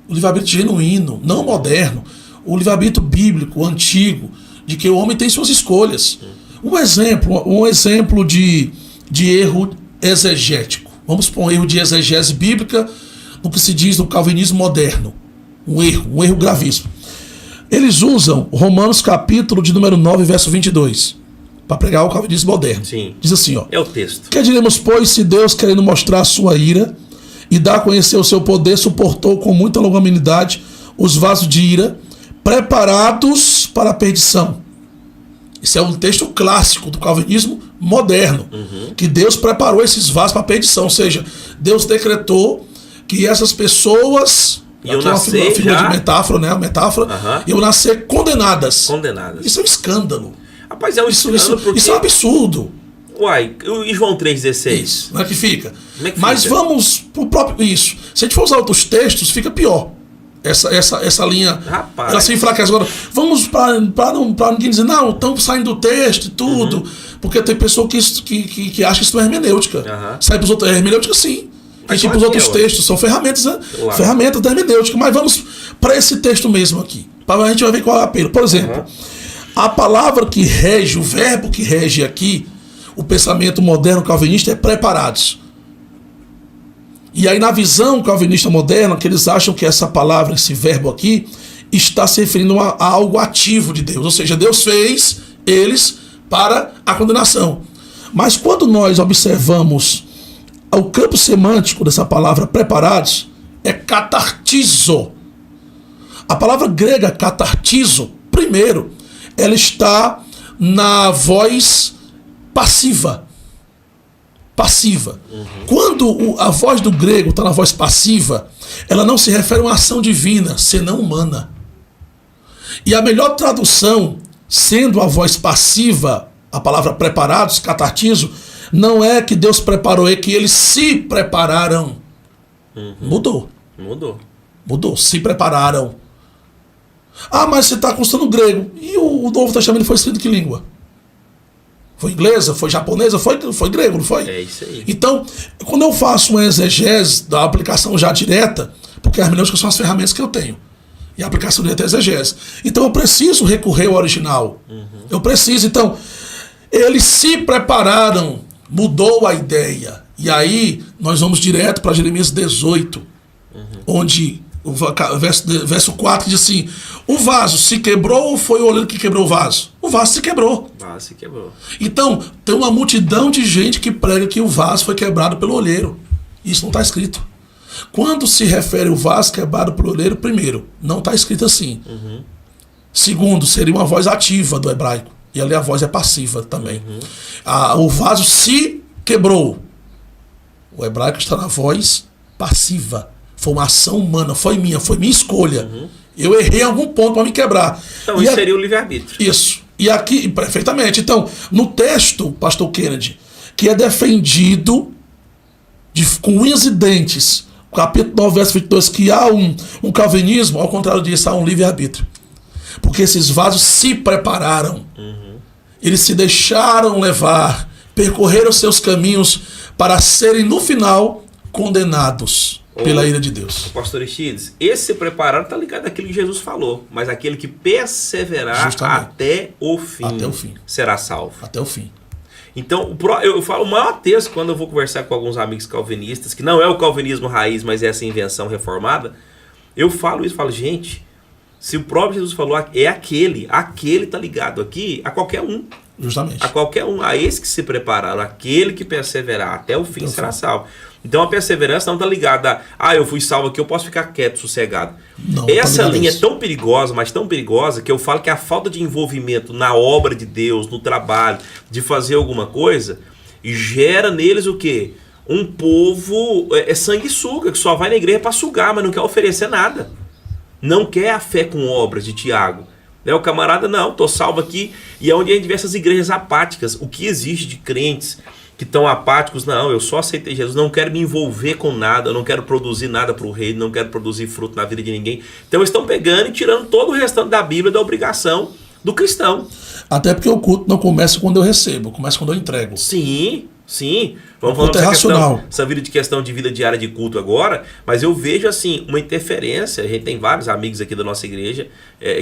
Speaker 2: O livre-arbítrio genuíno, não moderno. O livre-arbítrio bíblico, antigo, de que o homem tem suas escolhas. Um exemplo de erro exegético. Vamos supor um erro de exegese bíblica no que se diz no calvinismo moderno. Um erro gravíssimo. Eles usam Romanos capítulo de número 9, verso 22, para pregar o calvinismo moderno.
Speaker 1: Sim.
Speaker 2: Diz assim, ó.
Speaker 1: É o texto.
Speaker 2: Que diremos, pois, se Deus, querendo mostrar a sua ira e dar a conhecer o seu poder, suportou com muita longanimidade os vasos de ira, preparados para a perdição. Esse é um texto clássico do calvinismo moderno, que Deus preparou esses vasos para a perdição, ou seja, Deus decretou que essas pessoas,
Speaker 1: iam
Speaker 2: aqui é uma figura de metáfora, né? Uma metáfora, iam nascer condenadas. Isso é um escândalo.
Speaker 1: Rapaz, é um escândalo porque...
Speaker 2: Isso é um absurdo.
Speaker 1: Uai, e João 3,16?
Speaker 2: Não é que fica?
Speaker 1: Como é que
Speaker 2: Mas
Speaker 1: fica?
Speaker 2: vamos pro próprio isso. Se a gente for usar outros textos, fica pior. Essa linha,
Speaker 1: rapaz,
Speaker 2: ela se enfraquece. Agora, vamos para ninguém dizer, não, estão saindo do texto e tudo, porque tem pessoa que acha que isso não é hermenêutica. Sai para os outros, é hermenêutica sim. A gente para os outros textos, são ferramentas, né? Claro. Ferramentas da hermenêutica. Mas vamos para esse texto mesmo aqui. A gente vai ver qual é o apelo. Por exemplo, a palavra que rege, o verbo que rege aqui, o pensamento moderno calvinista é preparados. E aí, na visão calvinista moderna, que eles acham que essa palavra, esse verbo aqui, está se referindo a algo ativo de Deus. Ou seja, Deus fez eles para a condenação. Mas quando nós observamos o campo semântico dessa palavra preparados, é catartizo. A palavra grega catartizo, primeiro, ela está na voz passiva. Quando a voz do grego está na voz passiva, ela não se refere a uma ação divina, senão humana. E a melhor tradução, sendo a voz passiva, a palavra preparados, catartizo, não é que Deus preparou, é que eles se prepararam. Mudou, se prepararam. Ah, mas você está consultando grego. E o Novo Testamento foi escrito em que língua? Foi inglesa? Foi japonesa? Foi grego, não foi?
Speaker 1: É isso aí.
Speaker 2: Então, quando eu faço uma exegese da aplicação já direta, porque as hermenêuticas são as ferramentas que eu tenho, e a aplicação direta é a exegese. Então eu preciso recorrer ao original. Eu preciso. Então, eles se prepararam, mudou a ideia. E aí, nós vamos direto para Jeremias 18, onde o verso 4 diz assim: o vaso se quebrou ou foi o oleiro que quebrou o vaso? O vaso se quebrou. Então, tem uma multidão de gente que prega que o vaso foi quebrado pelo oleiro. Isso não está escrito. Quando se refere ao vaso quebrado pelo oleiro, primeiro, não está escrito assim. Segundo, seria uma voz ativa do hebraico. E ali a voz é passiva também. O vaso se quebrou. O hebraico está na voz passiva. Foi uma ação humana, foi minha escolha. Eu errei em algum ponto para me quebrar.
Speaker 1: Então, isso seria o livre-arbítrio.
Speaker 2: Isso. E aqui, perfeitamente. Então, no texto, pastor Kennedy, que é defendido com unhas e dentes, capítulo 9, verso 22, que há um calvinismo, ao contrário disso, há um livre-arbítrio. Porque esses vasos se prepararam. Eles se deixaram levar, percorreram seus caminhos para serem, no final, condenados. pela ira de Deus.
Speaker 1: Pastor Aristides, esse se preparar está ligado àquilo que Jesus falou, mas aquele que perseverar até o fim será salvo.
Speaker 2: Até o fim.
Speaker 1: Então, eu falo o maior texto quando eu vou conversar com alguns amigos calvinistas, que não é o calvinismo raiz, mas é essa invenção reformada, eu falo isso, falo, gente, se o próprio Jesus falou, é aquele está ligado aqui a qualquer um.
Speaker 2: Justamente.
Speaker 1: A qualquer um, a esse que se prepararam, aquele que perseverar até o fim será salvo. Então a perseverança não está ligada a, eu fui salvo aqui, eu posso ficar quieto, sossegado.
Speaker 2: Não,
Speaker 1: essa linha é tão perigosa, mas tão perigosa, que eu falo que a falta de envolvimento na obra de Deus, no trabalho, de fazer alguma coisa, gera neles o quê? Um povo sanguessuga, que só vai na igreja para sugar, mas não quer oferecer nada. Não quer a fé com obras de Tiago. O camarada, não, estou salvo aqui. E é onde a gente vê essas igrejas apáticas. O que existe de crentes que estão apáticos? Não, eu só aceitei Jesus, não quero me envolver com nada, eu não quero produzir nada para o reino, não quero produzir fruto na vida de ninguém. Então eles estão pegando e tirando todo o restante da Bíblia da obrigação do cristão.
Speaker 2: Até porque o culto não começa quando eu recebo, começa quando eu entrego.
Speaker 1: Sim. Vamos falar essa vida de questão de vida diária de culto agora, mas eu vejo assim uma interferência. A gente tem vários amigos aqui da nossa igreja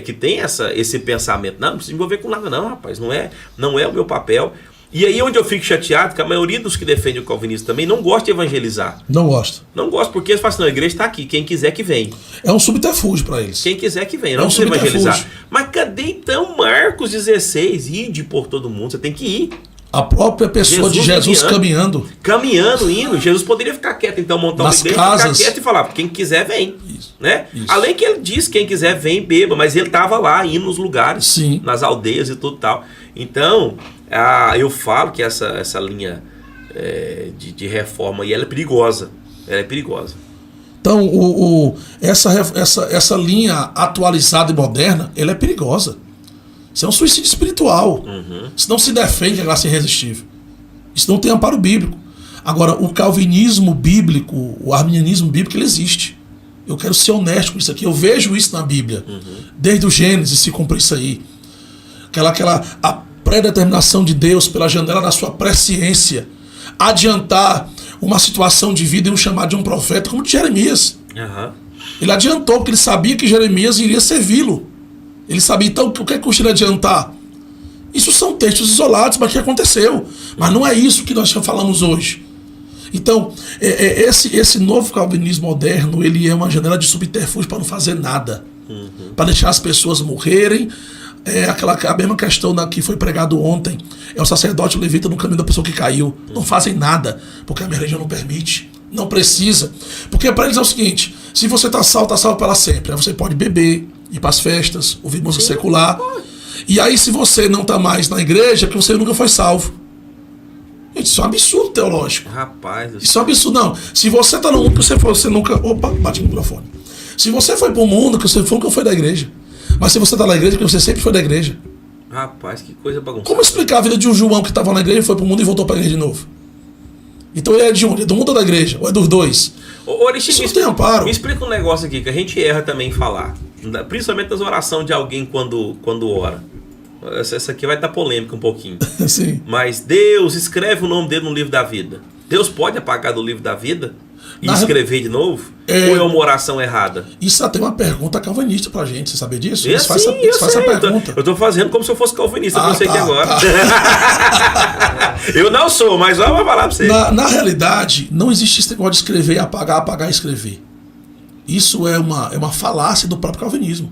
Speaker 1: que tem esse pensamento. Não precisa me envolver com nada não, rapaz, não é o meu papel. E aí onde eu fico chateado, que a maioria dos que defendem o calvinismo também não gosta de evangelizar.
Speaker 2: Não gosta.
Speaker 1: Não gosta, porque eles falam assim, não, a igreja está aqui, quem quiser que vem.
Speaker 2: É um subterfúgio para eles.
Speaker 1: Quem quiser que vem, não precisa evangelizar. Mas cadê então Marcos 16? Ide por todo mundo, você tem que ir.
Speaker 2: A própria pessoa de Jesus caminhando,
Speaker 1: indo. Jesus poderia ficar quieto, então montar uma igreja, ficar quieto e falar, quem quiser vem. Isso, né? Isso. Além que ele disse, quem quiser vem, beba, mas ele estava lá, indo nos lugares, sim, nas aldeias e tudo tal. Então, eu falo que essa linha de reforma aí, ela é perigosa. Ela é perigosa.
Speaker 2: Então, essa linha atualizada e moderna, ela é perigosa. Isso é um suicídio espiritual. Isso não se defende a graça irresistível. Isso não tem amparo bíblico. Agora, o calvinismo bíblico, o arminianismo bíblico, ele existe. Eu quero ser honesto com isso aqui. Eu vejo isso na Bíblia. Desde o Gênesis se cumpre isso aí. A predeterminação de Deus pela janela da sua presciência. Adiantar uma situação de vida e um chamado de um profeta, como de Jeremias. Ele adiantou, porque ele sabia que Jeremias iria servi-lo. Ele sabia, então, o que custa ele adiantar? Isso são textos isolados, mas que aconteceu. Mas não é isso que nós falamos hoje. Então, esse novo calvinismo moderno, ele é uma janela de subterfúgio para não fazer nada. Para deixar as pessoas morrerem. A mesma questão que foi pregado ontem. É o sacerdote o levita no caminho da pessoa que caiu. Não fazem nada, porque a minha religião não permite. Não precisa. Porque para eles é o seguinte, se você está salvo para sempre. Aí você pode beber, ir para as festas, ouvir música secular. E aí, se você não está mais na igreja, é porque você nunca foi salvo. Gente, isso é um absurdo teológico.
Speaker 1: Rapaz.
Speaker 2: Isso é um absurdo. Não. Se você está no mundo, você nunca. Opa, bate no microfone. Se você foi para o mundo, que você nunca foi da igreja. Mas se você está na igreja, que você sempre foi da igreja.
Speaker 1: Rapaz, que coisa bagunçada.
Speaker 2: Como explicar a vida de um João que estava na igreja, foi para o mundo e voltou para a igreja de novo? Então ele é de onde? É do mundo ou da igreja? Ou é dos dois? Isso não tem amparo.
Speaker 1: Me explica um negócio aqui, que a gente erra também em falar. Principalmente nas orações de alguém quando ora. Essa aqui vai dar polêmica um pouquinho.
Speaker 2: Sim.
Speaker 1: Mas Deus escreve o nome dele no livro da vida. Deus pode apagar do livro da vida e escrever de novo? Ou é uma oração errada?
Speaker 2: Isso até é uma pergunta calvinista pra gente, você sabia disso?
Speaker 1: Eles fazem essa pergunta. Eu tô fazendo como se eu fosse calvinista, não sei aqui agora. Tá. Eu não sou, mas vamos falar pra você.
Speaker 2: Na realidade, não existe esse negócio de escrever e apagar e escrever. Isso é uma falácia do próprio calvinismo.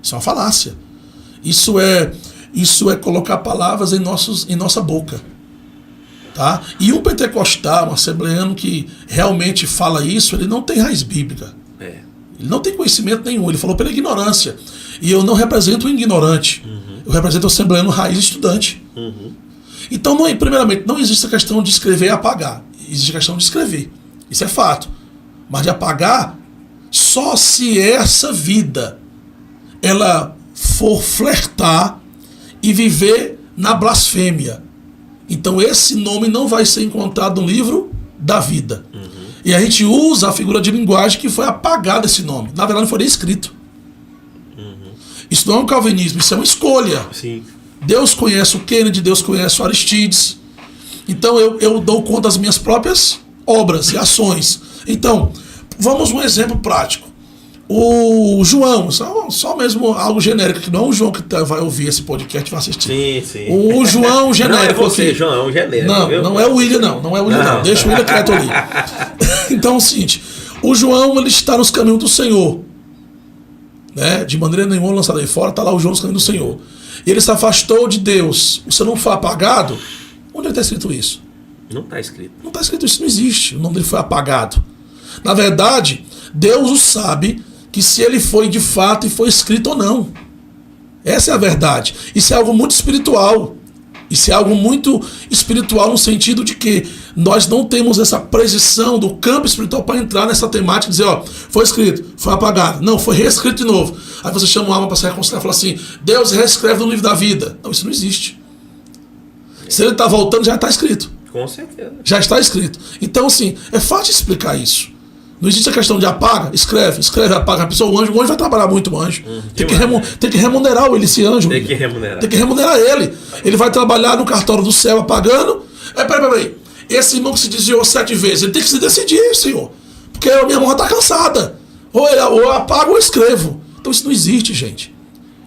Speaker 2: Isso é uma falácia. Isso é colocar palavras em nossa boca. Tá? E um pentecostal, um assembleano que realmente fala isso, ele não tem raiz bíblica. Ele não tem conhecimento nenhum. Ele falou pela ignorância. E eu não represento o ignorante. Eu represento o assembleano raiz estudante. Então, primeiramente, não existe a questão de escrever e apagar. Existe a questão de escrever. Isso é fato. Mas de apagar, só se essa vida ela for flertar e viver na blasfêmia. Então esse nome não vai ser encontrado no livro da vida. E a gente usa a figura de linguagem que foi apagada esse nome. Na verdade não foi nem escrito. Isso não é um calvinismo, isso é uma escolha.
Speaker 1: Sim.
Speaker 2: Deus conhece o Kennedy, Deus conhece o Aristides. Então eu dou conta das minhas próprias obras e ações. Então, Vamos um exemplo prático. O João, só mesmo algo genérico, que não é o João que vai ouvir esse podcast e vai assistir.
Speaker 1: Sim.
Speaker 2: O João genérico.
Speaker 1: Não é você,
Speaker 2: aqui.
Speaker 1: João, genérico.
Speaker 2: Não,
Speaker 1: viu?
Speaker 2: não é o William, não é o William, não. Deixa o William quieto ali. Então é o seguinte, o João, ele está nos caminhos do Senhor. Né? De maneira nenhuma lançado aí fora, está lá o João nos caminhos do Senhor. E ele se afastou de Deus. Você não foi apagado? Onde está escrito isso?
Speaker 1: Não está escrito.
Speaker 2: Não está escrito isso, não existe. O nome dele foi apagado. Na verdade, Deus o sabe que se ele foi de fato e foi escrito ou não. Essa é a verdade. Isso é algo muito espiritual. Isso é algo muito espiritual no sentido de que nós não temos essa precisão do campo espiritual para entrar nessa temática e dizer, ó, foi escrito, foi apagado. Não, foi reescrito de novo. Aí você chama uma alma para se reconciliar e fala assim, Deus reescreve no livro da vida. Não, isso não existe. Se ele está voltando, já está escrito.
Speaker 1: Com certeza.
Speaker 2: Já está escrito. Então, assim, é fácil explicar isso. Não existe a questão de apaga, escreve, apaga. A pessoa, o anjo vai trabalhar muito, o anjo. Tem que remunerar esse anjo.
Speaker 1: Tem que remunerar.
Speaker 2: Tem que remunerar ele. Ele vai trabalhar no cartório do céu apagando. Peraí. Esse irmão que se desviou 7 vezes, ele tem que se decidir, Senhor. Porque a minha mão está cansada. Ou eu apago ou escrevo. Então isso não existe, gente.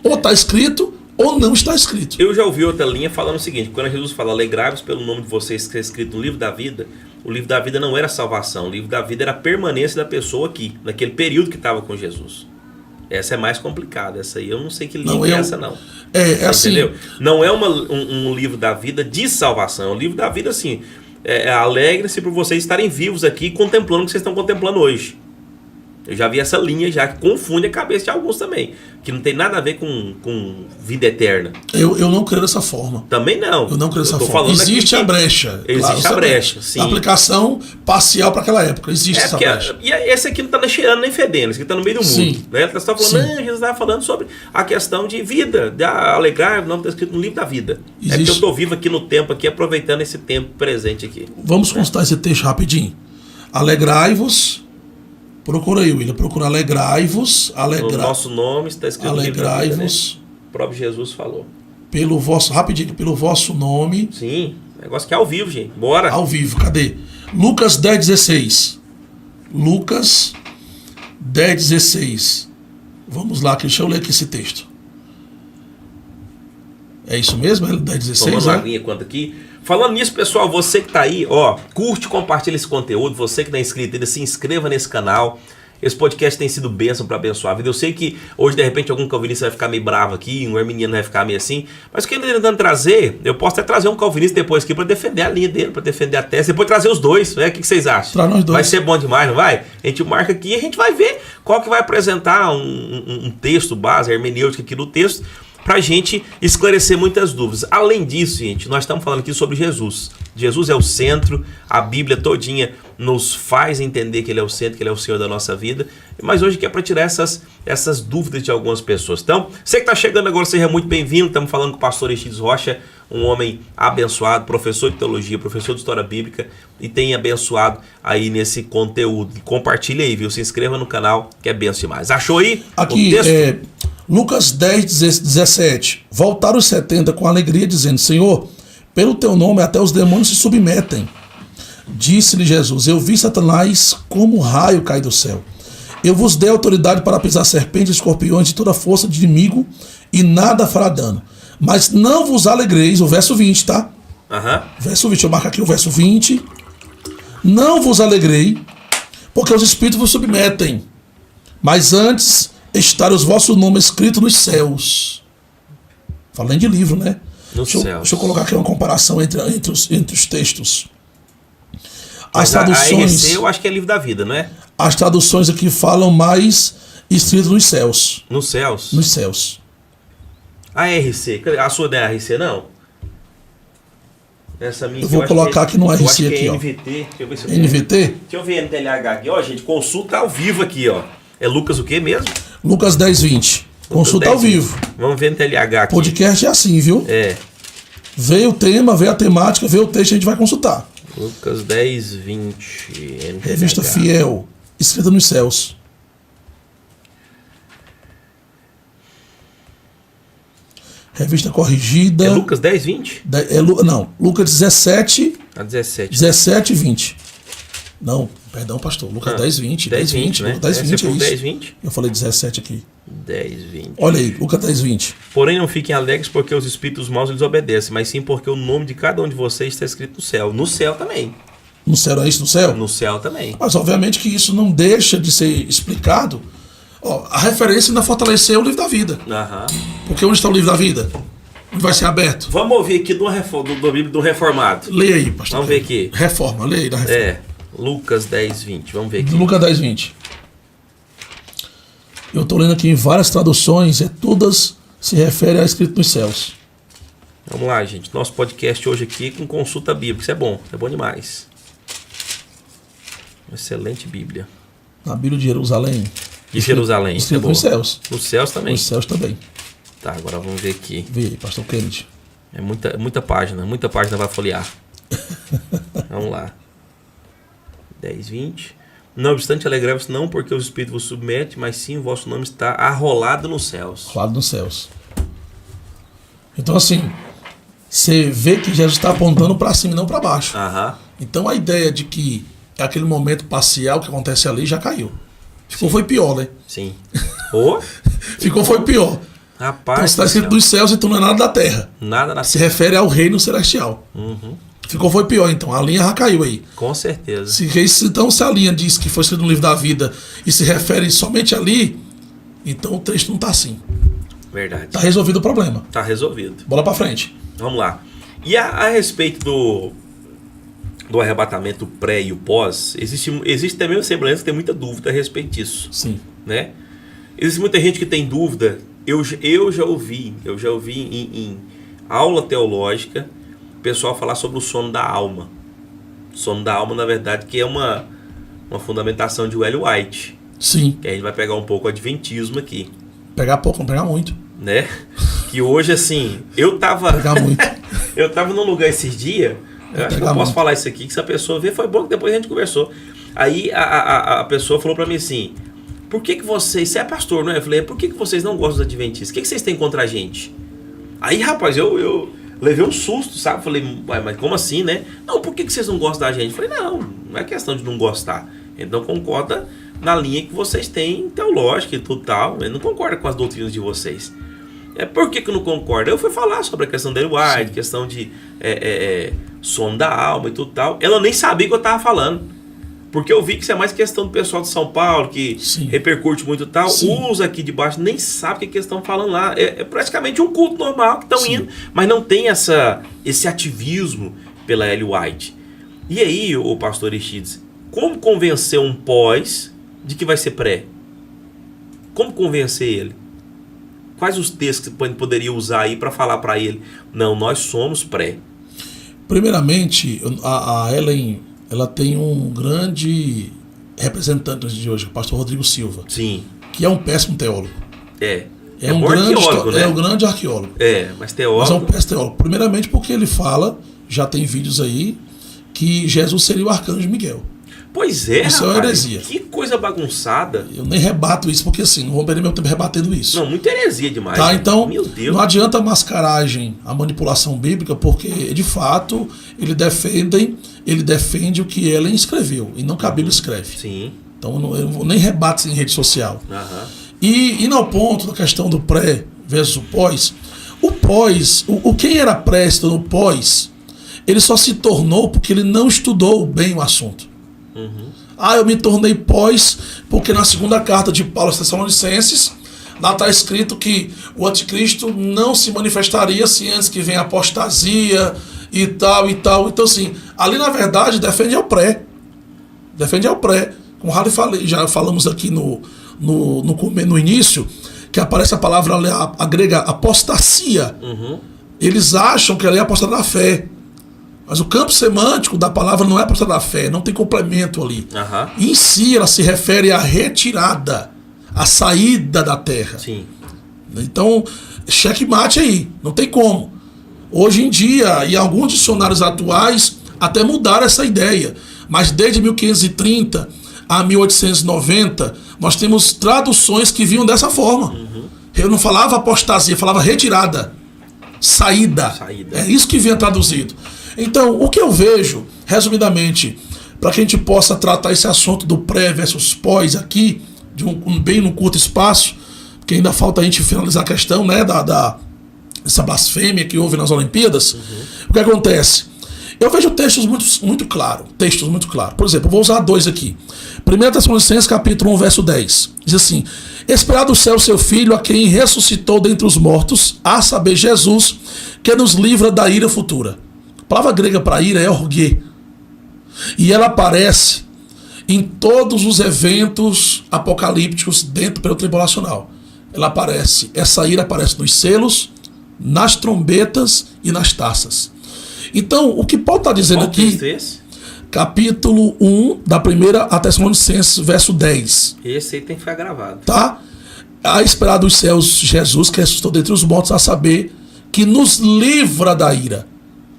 Speaker 2: Ou está escrito ou não está escrito.
Speaker 1: Eu já ouvi outra linha falando o seguinte, quando Jesus fala, alegrai-vos pelo nome de vocês que é escrito no livro da vida, o livro da vida não era salvação, o livro da vida era a permanência da pessoa aqui, naquele período que estava com Jesus. Essa é mais complicada, essa aí eu não sei que linha é essa não.
Speaker 2: É assim.
Speaker 1: Entendeu? Não é um livro da vida de salvação, é um livro da vida assim, alegre-se por vocês estarem vivos aqui, contemplando o que vocês estão contemplando hoje. Eu já vi essa linha já que confunde a cabeça de alguns também. Que não tem nada a ver com vida eterna.
Speaker 2: Eu não creio dessa forma.
Speaker 1: Também não.
Speaker 2: Eu não creio dessa forma. Existe a brecha.
Speaker 1: Existe a brecha, sim.
Speaker 2: A aplicação parcial para aquela época. Existe essa brecha.
Speaker 1: E esse aqui não está nem cheirando nem fedendo. Esse aqui está no meio do mundo. Né? Você está falando, Jesus estava falando sobre a questão de vida. De alegrar, o nome está escrito no livro da vida. Existe. É que eu estou vivo aqui no tempo, aqui, aproveitando esse tempo presente aqui.
Speaker 2: Vamos consultar esse texto rapidinho. Alegrai-vos. Procura aí, William. Procura alegrai-vos.
Speaker 1: O nosso nome está escrito no livro da vida, né? O próprio Jesus falou.
Speaker 2: Pelo vosso nome.
Speaker 1: Sim, negócio que é ao vivo, gente. Bora.
Speaker 2: Ao vivo, cadê? Lucas 10:16. Lucas 10:16. Vamos lá, deixa eu ler aqui esse texto. É isso mesmo? 10:16?
Speaker 1: Tomando uma linha quanto aqui. Falando nisso, pessoal, você que está aí, ó, curte, compartilha esse conteúdo. Você que está inscrito, se inscreva nesse canal. Esse podcast tem sido bênção para abençoar a vida. Eu sei que hoje, de repente, algum calvinista vai ficar meio bravo aqui, um arminiano vai ficar meio assim. Mas o que eu estou tentando trazer, eu posso até trazer um calvinista depois aqui para defender a linha dele, para defender a tese. Depois trazer os dois, né? O que vocês acham?
Speaker 2: Traz nós dois.
Speaker 1: Vai ser bom demais, não vai? A gente marca aqui e a gente vai ver qual que vai apresentar um texto base, a hermenêutica aqui do texto, para a gente esclarecer muitas dúvidas. Além disso, gente, nós estamos falando aqui sobre Jesus. Jesus é o centro, a Bíblia todinha nos faz entender que Ele é o centro, que Ele é o Senhor da nossa vida. Mas hoje aqui é para tirar essas dúvidas de algumas pessoas. Então, você que está chegando agora, seja muito bem-vindo. Estamos falando com o pastor Aristides Rocha, um homem abençoado, professor de teologia, professor de história bíblica, e tem abençoado aí nesse conteúdo. Compartilha aí, viu? Se inscreva no canal, que é benção demais. Achou aí
Speaker 2: aqui, o texto? Lucas 10:17. Voltaram os 70 com alegria, dizendo, Senhor, pelo teu nome até os demônios se submetem. Disse-lhe Jesus, eu vi Satanás como um raio cair do céu. Eu vos dei autoridade para pisar serpentes e escorpiões de toda a força de inimigo e nada fará dano. Mas não vos alegreis, o verso 20, tá? Verso 20, eu marco aqui o verso 20. Não vos alegrei, porque os espíritos vos submetem. Mas antes estar os vossos nomes escritos nos céus. Falando de livro, né? Deixa eu colocar aqui uma comparação entre os textos. As traduções.
Speaker 1: A RC eu acho que é livro da vida, não é?
Speaker 2: As traduções aqui falam mais escrito nos céus.
Speaker 1: Nos céus?
Speaker 2: Nos céus.
Speaker 1: A RC, a sua não é RC, não? Essa minha
Speaker 2: eu vou colocar aqui no RC aqui, ó.
Speaker 1: NVT. Deixa eu ver se eu
Speaker 2: NVT?
Speaker 1: Deixa eu ver NTLH aqui, ó, gente. Consulta ao vivo aqui, ó. É Lucas o quê mesmo?
Speaker 2: Lucas 10:20. Consulta ao vivo.
Speaker 1: Vamos ver NTLH aqui.
Speaker 2: Podcast é assim, viu?
Speaker 1: É.
Speaker 2: Veio o tema, veio a temática, veio o texto, a gente vai consultar.
Speaker 1: Lucas 10:20. NTLH.
Speaker 2: Revista Fiel, escrita nos céus. Revista corrigida.
Speaker 1: É Lucas 10:20?
Speaker 2: Não, Lucas 17.
Speaker 1: 17.
Speaker 2: 17:20. Não, Perdão, pastor. Lucas 10, 20.
Speaker 1: 10, 20, né?
Speaker 2: 10, 20
Speaker 1: você
Speaker 2: é isso.
Speaker 1: 10, 20?
Speaker 2: Eu falei 17 aqui.
Speaker 1: 10, 20.
Speaker 2: Olha aí, Lucas 10, 20.
Speaker 1: Porém, não fiquem alegres porque os espíritos maus lhes obedecem, mas sim porque o nome de cada um de vocês está escrito no céu. No céu também.
Speaker 2: No céu é isso? No céu?
Speaker 1: No céu também.
Speaker 2: Mas obviamente que isso não deixa de ser explicado. Ó, a referência ainda fortaleceu o livro da vida.
Speaker 1: Aham.
Speaker 2: Porque onde está o livro da vida? Onde vai ser aberto?
Speaker 1: Vamos ouvir aqui do Bíblia do Reformado.
Speaker 2: Leia aí, pastor.
Speaker 1: Vamos ver aqui.
Speaker 2: Reforma, leia aí da reforma.
Speaker 1: É, Lucas 10, 20. Vamos ver aqui.
Speaker 2: Lucas 10, 20. Eu estou lendo aqui em várias traduções, todas se referem a escrito nos céus.
Speaker 1: Vamos lá, gente. Nosso podcast hoje aqui com consulta bíblica. Isso é bom demais. Excelente Bíblia.
Speaker 2: Na Bíblia de Jerusalém.
Speaker 1: De Jerusalém.
Speaker 2: Escrito
Speaker 1: bom.
Speaker 2: nos céus.
Speaker 1: Nos céus também.
Speaker 2: Nos céus também.
Speaker 1: Tá, agora vamos ver aqui.
Speaker 2: Vê aí, pastor Kennedy.
Speaker 1: É muita página vai folhear. Vamos lá. 10, 20. Não obstante, alegrai-vos não porque os espíritos vos submetem, mas sim o vosso nome está arrolado nos céus.
Speaker 2: Arrolado nos céus. Então assim, você vê que Jesus está apontando para cima e não para baixo.
Speaker 1: Aham.
Speaker 2: Então a ideia de que é aquele momento parcial que acontece ali já caiu. Foi pior, né?
Speaker 1: Sim. Ô,
Speaker 2: Foi pior.
Speaker 1: rapaz.
Speaker 2: Então, se está escrito dos céus, então não é nada da terra.
Speaker 1: Nada na
Speaker 2: Se refere ao reino celestial.
Speaker 1: Uhum.
Speaker 2: Foi pior, então. A linha já caiu aí.
Speaker 1: Com certeza.
Speaker 2: Então, se a linha diz que foi escrito no livro da vida e se refere somente ali, então o texto não está assim.
Speaker 1: Verdade.
Speaker 2: Está resolvido o problema.
Speaker 1: Tá resolvido.
Speaker 2: Bola para frente.
Speaker 1: Vamos lá. E a respeito do arrebatamento pré e o pós, existe também uma semelhança que tem muita dúvida a respeito disso.
Speaker 2: Sim.
Speaker 1: Né? Existe muita gente que tem dúvida. Eu já ouvi em aula teológica o pessoal falar sobre o sono da alma. O sono da alma, na verdade, que é uma fundamentação de Ellen White.
Speaker 2: Sim.
Speaker 1: Que a gente vai pegar um pouco o adventismo aqui.
Speaker 2: Pegar pouco, não pegar muito.
Speaker 1: Né? Que hoje, assim, eu tava num lugar esses dias. Eu acho que eu posso falar isso aqui, que se a pessoa ver, foi bom que depois a gente conversou. Aí a pessoa falou pra mim assim: por que vocês, você é pastor, não é? Eu falei: por que vocês não gostam dos adventistas? O que vocês têm contra a gente? Aí, rapaz, eu levei um susto, sabe? Falei: mas como assim, né? Não, por que vocês não gostam da gente? Eu falei: não é questão de não gostar. Então concorda na linha que vocês têm teológica e tudo tal. Eu não concordo com as doutrinas de vocês. Por que eu não concordo? Eu fui falar sobre a questão da White, questão de sono da alma e tudo tal. Ela nem sabia o que eu estava falando. Porque eu vi que isso é mais questão do pessoal de São Paulo, que repercute muito e tal. Usa aqui de baixo, nem sabe o que eles estão falando lá. É praticamente um culto normal que estão indo, mas não tem esse ativismo pela Ellen White. E aí, o pastor Aristides, como convencer um pós de que vai ser pré? Como convencer ele? Quais os textos que você poderia usar aí para falar para ele? Não, nós somos pré.
Speaker 2: Primeiramente, a Ellen, ela tem um grande representante de hoje, o pastor Rodrigo Silva.
Speaker 1: Sim.
Speaker 2: Que é um péssimo teólogo.
Speaker 1: É
Speaker 2: um grande arqueólogo, né? É um grande arqueólogo.
Speaker 1: Mas teólogo.
Speaker 2: Mas é um péssimo teólogo. Primeiramente porque ele fala, já tem vídeos aí, que Jesus seria o arcanjo Miguel.
Speaker 1: Pois é,
Speaker 2: isso
Speaker 1: rapaz,
Speaker 2: é uma heresia.
Speaker 1: Que coisa bagunçada.
Speaker 2: Eu nem rebato isso, porque assim, não vou perder meu tempo rebatendo isso.
Speaker 1: Não, muita heresia demais.
Speaker 2: Tá, então,
Speaker 1: meu Deus.
Speaker 2: Não adianta a mascaragem, a manipulação bíblica, porque, de fato, ele defende o que Ellen escreveu, e não que a Bíblia escreve.
Speaker 1: Sim.
Speaker 2: Então, eu nem rebato isso em rede social.
Speaker 1: Uhum.
Speaker 2: E no ponto da questão do pré versus o pós, quem era pré e no pós, ele só se tornou porque ele não estudou bem o assunto.
Speaker 1: Uhum.
Speaker 2: Eu me tornei pós porque na segunda carta de Paulo aos Tessalonicenses, lá está escrito que o anticristo não se manifestaria se antes que venha a apostasia e tal e tal. Então assim, ali na verdade defende ao pré. Como já falamos aqui no início, que aparece a palavra a grega apostasia.
Speaker 1: Uhum.
Speaker 2: Eles acham que ela é apostada da fé. Mas o campo semântico da palavra não é apostada da fé, não tem complemento ali.
Speaker 1: Uhum.
Speaker 2: Em si, ela se refere à retirada, à saída da terra.
Speaker 1: Sim.
Speaker 2: Então, checkmate aí, não tem como. Hoje em dia, em alguns dicionários atuais, até mudaram essa ideia. Mas desde 1530 a 1890, nós temos traduções que vinham dessa forma.
Speaker 1: Uhum.
Speaker 2: Eu não falava apostasia, falava retirada, saída. É isso que vinha traduzido. Então, o que eu vejo, resumidamente, para que a gente possa tratar esse assunto do pré versus pós aqui, bem num curto espaço, porque ainda falta a gente finalizar a questão, né, essa blasfêmia que houve nas Olimpíadas. O que acontece? Eu vejo textos muito claros. Por exemplo, eu vou usar 2 aqui. 1 Tessalonicenses, capítulo 1, verso 10. Diz assim: esperar do céu seu Filho, a quem ressuscitou dentre os mortos, a saber, Jesus, que nos livra da ira futura. A palavra grega para ira é orgue. E ela aparece em todos os eventos apocalípticos dentro do período tribulacional. Essa ira aparece nos selos, nas trombetas e nas taças. Então, o que Paulo está dizendo
Speaker 1: Qual
Speaker 2: aqui,
Speaker 1: texto é esse?
Speaker 2: capítulo 1, da 1 Tessalonicenses, verso 10.
Speaker 1: Esse aí tem que ficar gravado.
Speaker 2: Tá? A esperar dos céus Jesus, que ressuscitou dentre os mortos, a saber, que nos livra da ira.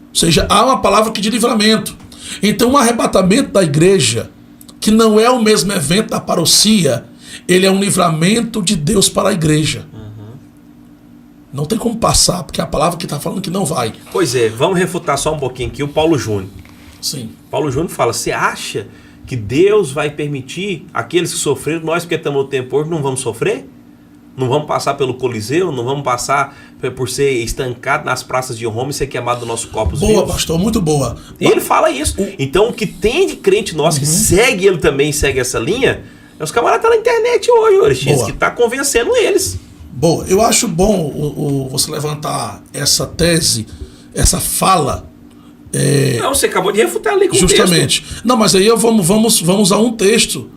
Speaker 2: Ou seja, há uma palavra aqui de livramento. Então, o arrebatamento da igreja, que não é o mesmo evento da parousia, ele é um livramento de Deus para a igreja. Não tem como passar, porque é a palavra que está falando que não vai.
Speaker 1: Pois é, vamos refutar só um pouquinho aqui o Paulo Júnior.
Speaker 2: Sim.
Speaker 1: Paulo Júnior fala: você acha que Deus vai permitir aqueles que sofreram, nós porque estamos no tempo hoje, não vamos sofrer? Não vamos passar pelo Coliseu? Não vamos passar por ser estancado nas praças de Roma e ser queimado do nosso corpo?
Speaker 2: Boa, pastor, muito boa.
Speaker 1: Ele fala isso. Então, o que tem de crente nosso que segue ele também, segue essa linha, é os camaradas que estão na internet hoje, Orixás, que está convencendo eles.
Speaker 2: Boa, eu acho bom você levantar essa tese, essa fala.
Speaker 1: Não, você acabou de refutar ali com
Speaker 2: justamente.
Speaker 1: o texto.
Speaker 2: Não, mas aí vamos usar um texto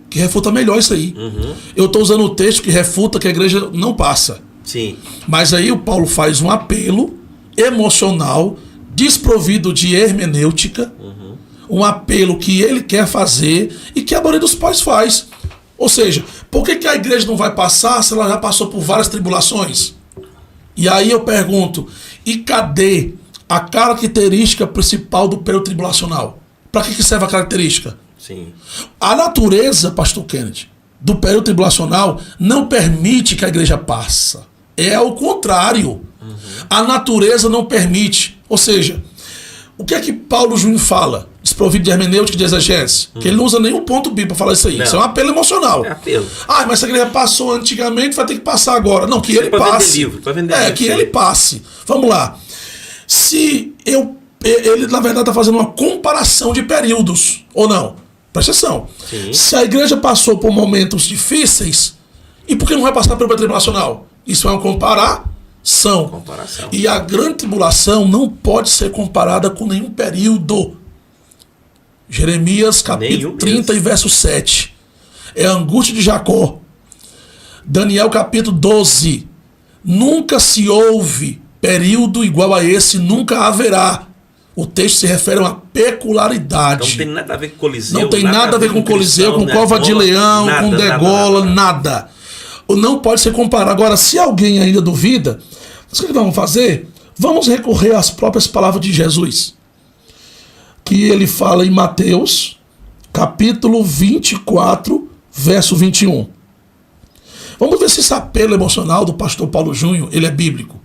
Speaker 2: que refuta melhor isso aí. Eu estou usando o texto que refuta que a igreja não passa.
Speaker 1: Sim.
Speaker 2: Mas aí o Paulo faz um apelo emocional, desprovido de hermenêutica, um apelo que ele quer fazer e que a maioria dos pais faz. Ou seja, por que a igreja não vai passar se ela já passou por várias tribulações? E aí eu pergunto, e cadê a característica principal do período tribulacional? Para que serve a característica?
Speaker 1: Sim.
Speaker 2: A natureza, pastor Kennedy, do período tribulacional não permite que a igreja passe. É o contrário. A natureza não permite. Ou seja, o que é que Paulo Júnior fala? Desprovido de hermenêutica e de exegese. Que ele não usa nenhum ponto bíblico para falar isso aí. Não. Isso é um apelo emocional.
Speaker 1: É apelo.
Speaker 2: Ah, mas se a igreja passou antigamente, vai ter que passar agora. Não, que ele passe. Que ele passe. Vamos lá. Se ele, na verdade, está fazendo uma comparação de períodos, ou não? Presta atenção.
Speaker 1: Sim.
Speaker 2: Se a igreja passou por momentos difíceis, e por que não vai passar pelo tribulacional? Isso é uma comparação. E a grande tribulação não pode ser comparada com nenhum período. Jeremias capítulo 30 e verso 7. É a angústia de Jacó. Daniel capítulo 12. Nunca se houve período igual a esse, nunca haverá. O texto se refere a uma peculiaridade.
Speaker 1: Não tem nada a ver com Coliseu.
Speaker 2: Não tem nada a ver com Coliseu, com Cova de Leão, com Degola, nada. Não pode ser comparado. Agora, se alguém ainda duvida, o que nós vamos fazer? Vamos recorrer às próprias palavras de Jesus. Que ele fala em Mateus, capítulo 24, verso 21. Vamos ver se esse apelo emocional do pastor Paulo Júnior, ele é bíblico.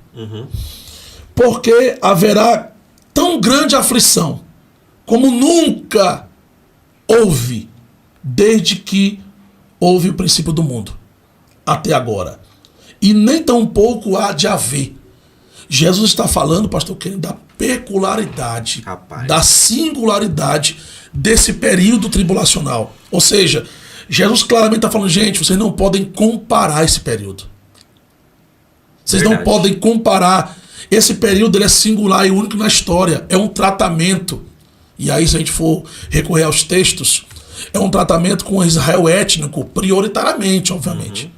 Speaker 2: Porque haverá tão grande aflição como nunca houve desde que houve o princípio do mundo até agora. E nem tão pouco há de haver. Jesus está falando, pastor Kennedy, da peculiaridade, da singularidade desse período tribulacional. Ou seja, Jesus claramente está falando, gente, vocês não podem comparar esse período. Vocês não podem comparar. Esse período ele é singular e único na história. É um tratamento. E aí, se a gente for recorrer aos textos, é um tratamento com Israel étnico, prioritariamente, obviamente.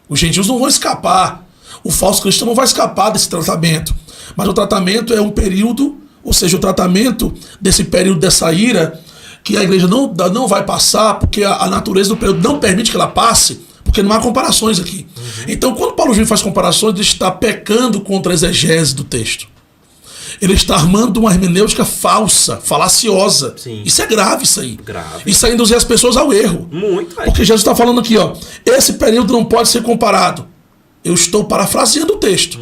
Speaker 2: Os gentios não vão escapar. O falso cristão não vai escapar desse tratamento. Mas o tratamento é um período, ou seja, o tratamento desse período, dessa ira, que a igreja não vai passar, porque a natureza do período não permite que ela passe, porque não há comparações aqui. Então, quando Paulo Júnior faz comparações, ele está pecando contra a exegese do texto. Ele está armando uma hermenêutica falsa, falaciosa.
Speaker 1: Sim.
Speaker 2: Isso é grave, isso aí.
Speaker 1: Grave.
Speaker 2: Isso aí induzir as pessoas ao erro.
Speaker 1: Muito.
Speaker 2: Porque Jesus está falando aqui, ó, esse período não pode ser comparado. Eu estou parafraseando o texto.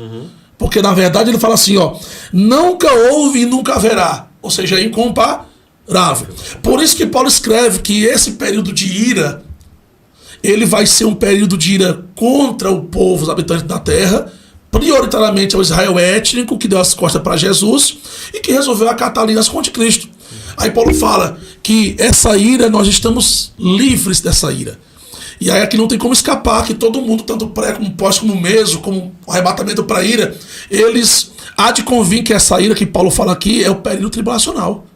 Speaker 2: Porque, na verdade, ele fala assim, ó, nunca houve e nunca haverá. Ou seja, é incomparável. Grave. Por isso que Paulo escreve que esse período de ira, ele vai ser um período de ira contra o povo, os habitantes da terra, prioritariamente ao Israel étnico, que deu as costas para Jesus e que resolveu acatar aliança com o anticristo. Aí Paulo fala que essa ira, nós estamos livres dessa ira. E aí aqui não tem como escapar, que todo mundo, tanto pré como pós, como meso, como arrebatamento para ira, eles há de convir que essa ira que Paulo fala aqui é o período tribulacional.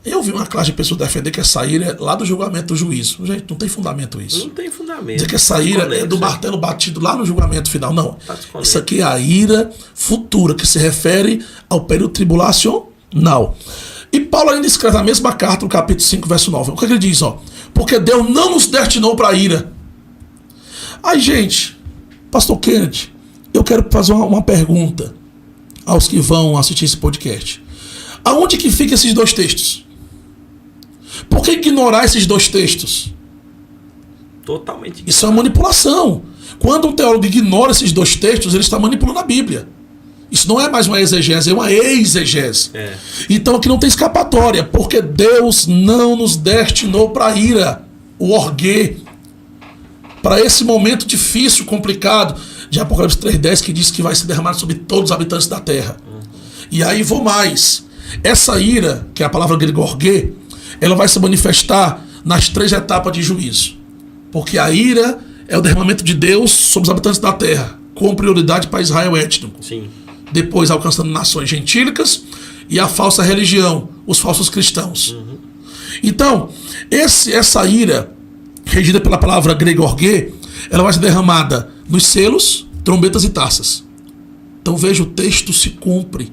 Speaker 2: Eu vi uma classe de pessoas defender que essa ira é lá do julgamento do juízo. Gente, não tem fundamento isso.
Speaker 1: Não tem fundamento.
Speaker 2: Dizer que essa ira é do martelo batido lá no julgamento final. Não. Isso aqui é a ira futura, que se refere ao período tribulacional. E Paulo ainda escreve a mesma carta no capítulo 5, verso 9. O que ele diz? Porque Deus não nos destinou para a ira. Aí, gente, pastor Kenneth, eu quero fazer uma pergunta aos que vão assistir esse podcast. Aonde que ficam esses dois textos? Por que ignorar esses dois textos?
Speaker 1: Totalmente.
Speaker 2: Isso é uma manipulação. Quando um teólogo ignora esses dois textos, ele está manipulando a Bíblia. Isso não é mais uma exegese, é uma exegese. Então aqui não tem escapatória, porque Deus não nos destinou para a ira, o orguê, para esse momento difícil, complicado, de Apocalipse 3:10, que diz que vai ser derramado sobre todos os habitantes da terra. E aí vou mais. Essa ira, que é a palavra grega orguê, ela vai se manifestar nas 3 etapas de juízo. Porque a ira é o derramamento de Deus sobre os habitantes da terra, com prioridade para Israel étnico.
Speaker 1: Sim.
Speaker 2: Depois alcançando nações gentílicas e a falsa religião, os falsos cristãos. Então, essa ira, regida pela palavra grega orguê, ela vai ser derramada nos selos, trombetas e taças. Então veja, o texto se cumpre.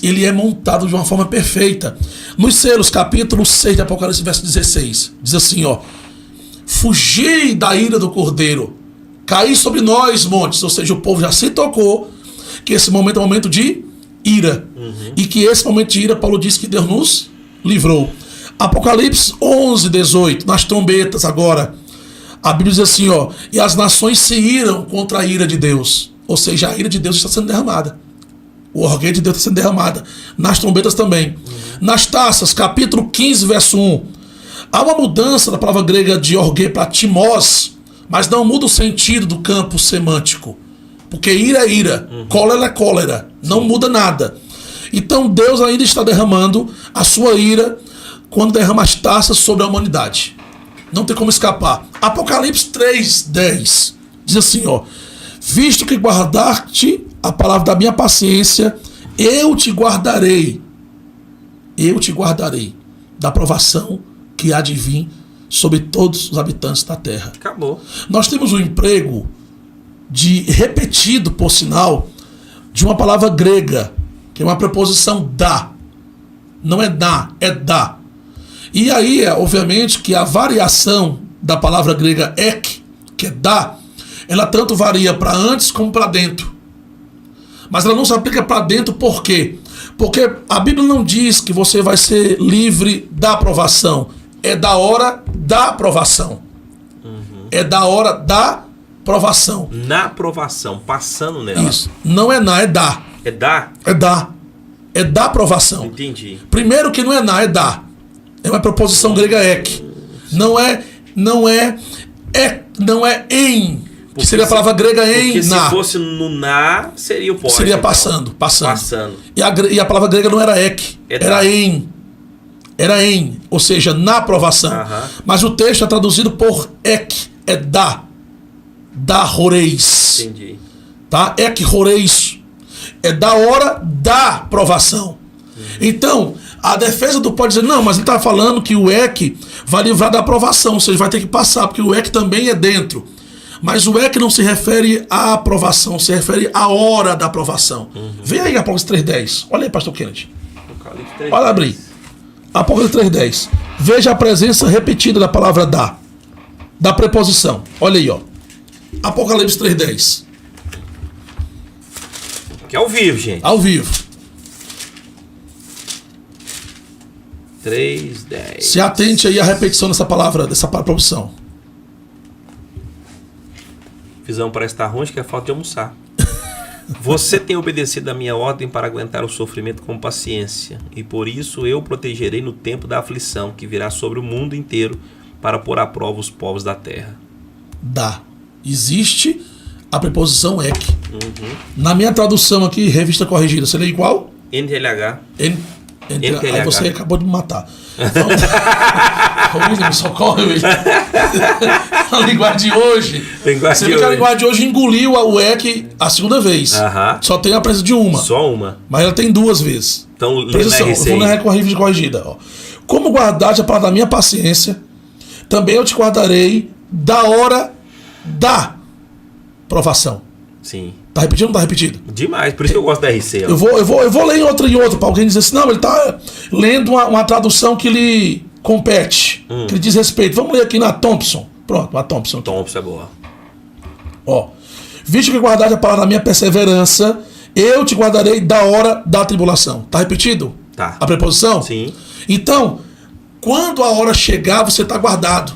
Speaker 2: Ele é montado de uma forma perfeita. Nos selos, capítulo 6 de Apocalipse, verso 16, diz assim, fugi da ira do Cordeiro, caí sobre nós, montes. Ou seja, o povo já se tocou que esse momento é um momento de ira. E que esse momento de ira, Paulo diz que Deus nos livrou. Apocalipse 11:18, nas trombetas agora, a Bíblia diz assim, e as nações se iram contra a ira de Deus. Ou seja, a ira de Deus está sendo derramada. O orgueio de Deus está sendo derramada. Nas trombetas também. Nas taças, capítulo 15, verso 1. Há uma mudança da palavra grega de orgueio para timós, mas não muda o sentido do campo semântico. Porque ira é ira, cólera é cólera, não muda nada. Então Deus ainda está derramando a sua ira quando derrama as taças sobre a humanidade. Não tem como escapar. Apocalipse 3:10 diz assim, visto que guardaste a palavra da minha paciência, eu te guardarei da provação que há de vir sobre todos os habitantes da terra.
Speaker 1: Acabou.
Speaker 2: Nós temos um emprego repetido, por sinal, de uma palavra grega, que é uma preposição da. Não é na, é da. E aí, obviamente, que a variação da palavra grega ek, que é da, ela tanto varia para antes como para dentro. Mas ela não se aplica para dentro por quê? Porque a Bíblia não diz que você vai ser livre da aprovação. É da hora da aprovação. É da hora da provação.
Speaker 1: Na aprovação, passando nela.
Speaker 2: Isso. Não é na, é da.
Speaker 1: É da?
Speaker 2: É da. É da aprovação.
Speaker 1: Entendi.
Speaker 2: Primeiro que não é na, é da. É uma preposição grega ek. Não é em. Que seria a palavra grega em,
Speaker 1: porque
Speaker 2: na.
Speaker 1: Se fosse no na, seria o pós.
Speaker 2: Seria
Speaker 1: então.
Speaker 2: passando. E a palavra grega não era ek, era em. Era em, ou seja, na aprovação. Mas o texto é traduzido por ek, é da. Da roreis.
Speaker 1: Entendi.
Speaker 2: Tá? Ek roreis. É da hora da aprovação. Então, a defesa do pode dizer, não, mas ele está falando que o ek vai livrar da aprovação, ou seja, vai ter que passar, porque o ek também é dentro. Mas o ek não se refere à aprovação, se refere à hora da aprovação. Vem aí Apocalipse 3:10. Olha aí, pastor Kennedy. Olha abrir. Apocalipse 3:10. Veja a presença repetida da palavra da preposição. Olha aí, Apocalipse 3:10.
Speaker 1: Que é ao vivo, gente.
Speaker 2: Ao vivo.
Speaker 1: 3:10.
Speaker 2: Se atente aí à repetição dessa palavra, dessa preposição.
Speaker 1: Visão parece estar ruim, acho que é falta de almoçar. Você tem obedecido a minha ordem para aguentar o sofrimento com paciência, e por isso eu o protegerei no tempo da aflição que virá sobre o mundo inteiro para pôr à prova os povos da terra.
Speaker 2: Dá. Existe a preposição ek. Na minha tradução aqui, revista corrigida, você lê igual?
Speaker 1: NTLH.
Speaker 2: Aí você acabou de me matar. Então, William, me socorre, William. A linguagem de hoje. Você vê que a linguagem de hoje engoliu o ek a segunda vez. Só tem a presença de uma.
Speaker 1: Só uma.
Speaker 2: Mas ela tem duas vezes.
Speaker 1: Então, lê na RC.
Speaker 2: Vou ler com a revista corrigida. Ó. Como guardaste a palavra da minha paciência, também eu te guardarei da hora da provação.
Speaker 1: Sim.
Speaker 2: Tá repetido ou não tá repetido?
Speaker 1: Demais, por isso que eu gosto da RC. Ó.
Speaker 2: Eu vou ler em outro, para alguém dizer assim, não, ele tá lendo uma tradução que lhe compete, que lhe diz respeito. Vamos ler aqui na Thompson. Pronto, a Thompson.
Speaker 1: Thompson é boa.
Speaker 2: Ó. Visto que guardaste a palavra da minha perseverança, eu te guardarei da hora da tribulação. Tá repetido?
Speaker 1: Tá.
Speaker 2: A preposição?
Speaker 1: Sim.
Speaker 2: Então, quando a hora chegar, você tá guardado.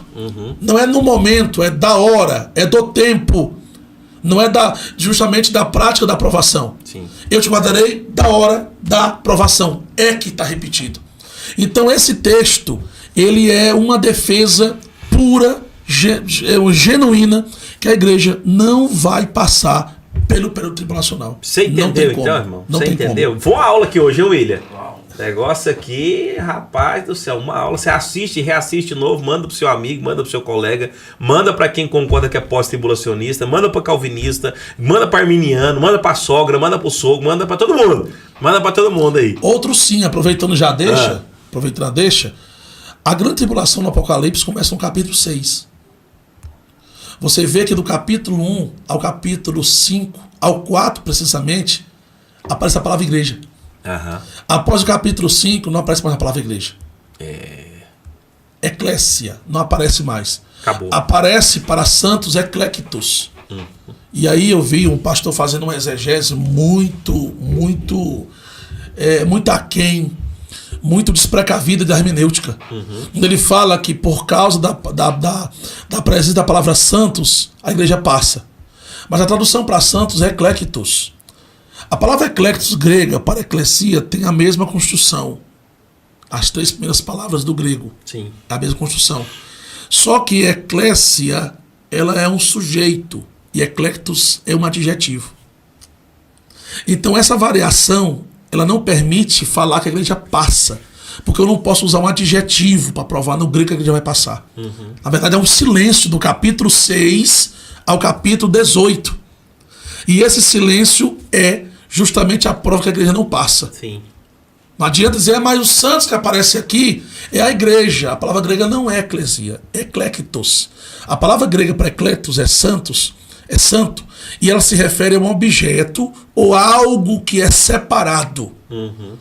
Speaker 2: Não é no momento, é da hora, é do tempo. Não é justamente da prática da aprovação.
Speaker 1: Sim.
Speaker 2: Eu te guardarei da hora da aprovação. É que está repetido. Então esse texto, ele é uma defesa pura, genuína, que a igreja não vai passar pelo período tribulacional.
Speaker 1: Você entendeu então, irmão? Você entendeu? Foi uma aula aqui hoje, hein, William? Negócio aqui, rapaz do céu, uma aula. Você assiste e reassiste de novo, manda pro seu amigo, manda pro seu colega, manda para quem concorda que é pós-tribulacionista, manda para calvinista, manda para arminiano, manda para sogra, manda pro sogro, manda para todo mundo. Manda para todo mundo aí.
Speaker 2: Outro sim, aproveitando já deixa, a grande tribulação no Apocalipse começa no capítulo 6. Você vê que do capítulo 1 ao capítulo 5, ao 4 precisamente, aparece a palavra igreja. Após o capítulo 5, não aparece mais a palavra igreja. Eclésia, não aparece mais.
Speaker 1: Acabou.
Speaker 2: Aparece para santos eclectos. E aí eu vi um pastor fazendo uma exegese muito aquém, muito desprecavida da hermenêutica. Onde ele fala que por causa da presença da palavra santos, a igreja passa. Mas a tradução para santos é eclectos. A palavra eclectos grega para eclesia tem a mesma construção. As três primeiras palavras do grego.
Speaker 1: Sim.
Speaker 2: A mesma construção. Só que eclésia, ela é um sujeito e eclectos é um adjetivo. Então essa variação, ela não permite falar que a igreja passa. Porque eu não posso usar um adjetivo para provar no grego que a igreja vai passar. Na verdade é um silêncio do capítulo 6 ao capítulo 18. E esse silêncio é justamente a prova que a igreja não passa.
Speaker 1: Sim.
Speaker 2: Não adianta dizer, mas os santos que aparecem aqui é a igreja. A palavra grega não é eclesia, é eclectos. A palavra grega para eclectos é santos, é santo, e ela se refere a um objeto ou algo que é separado.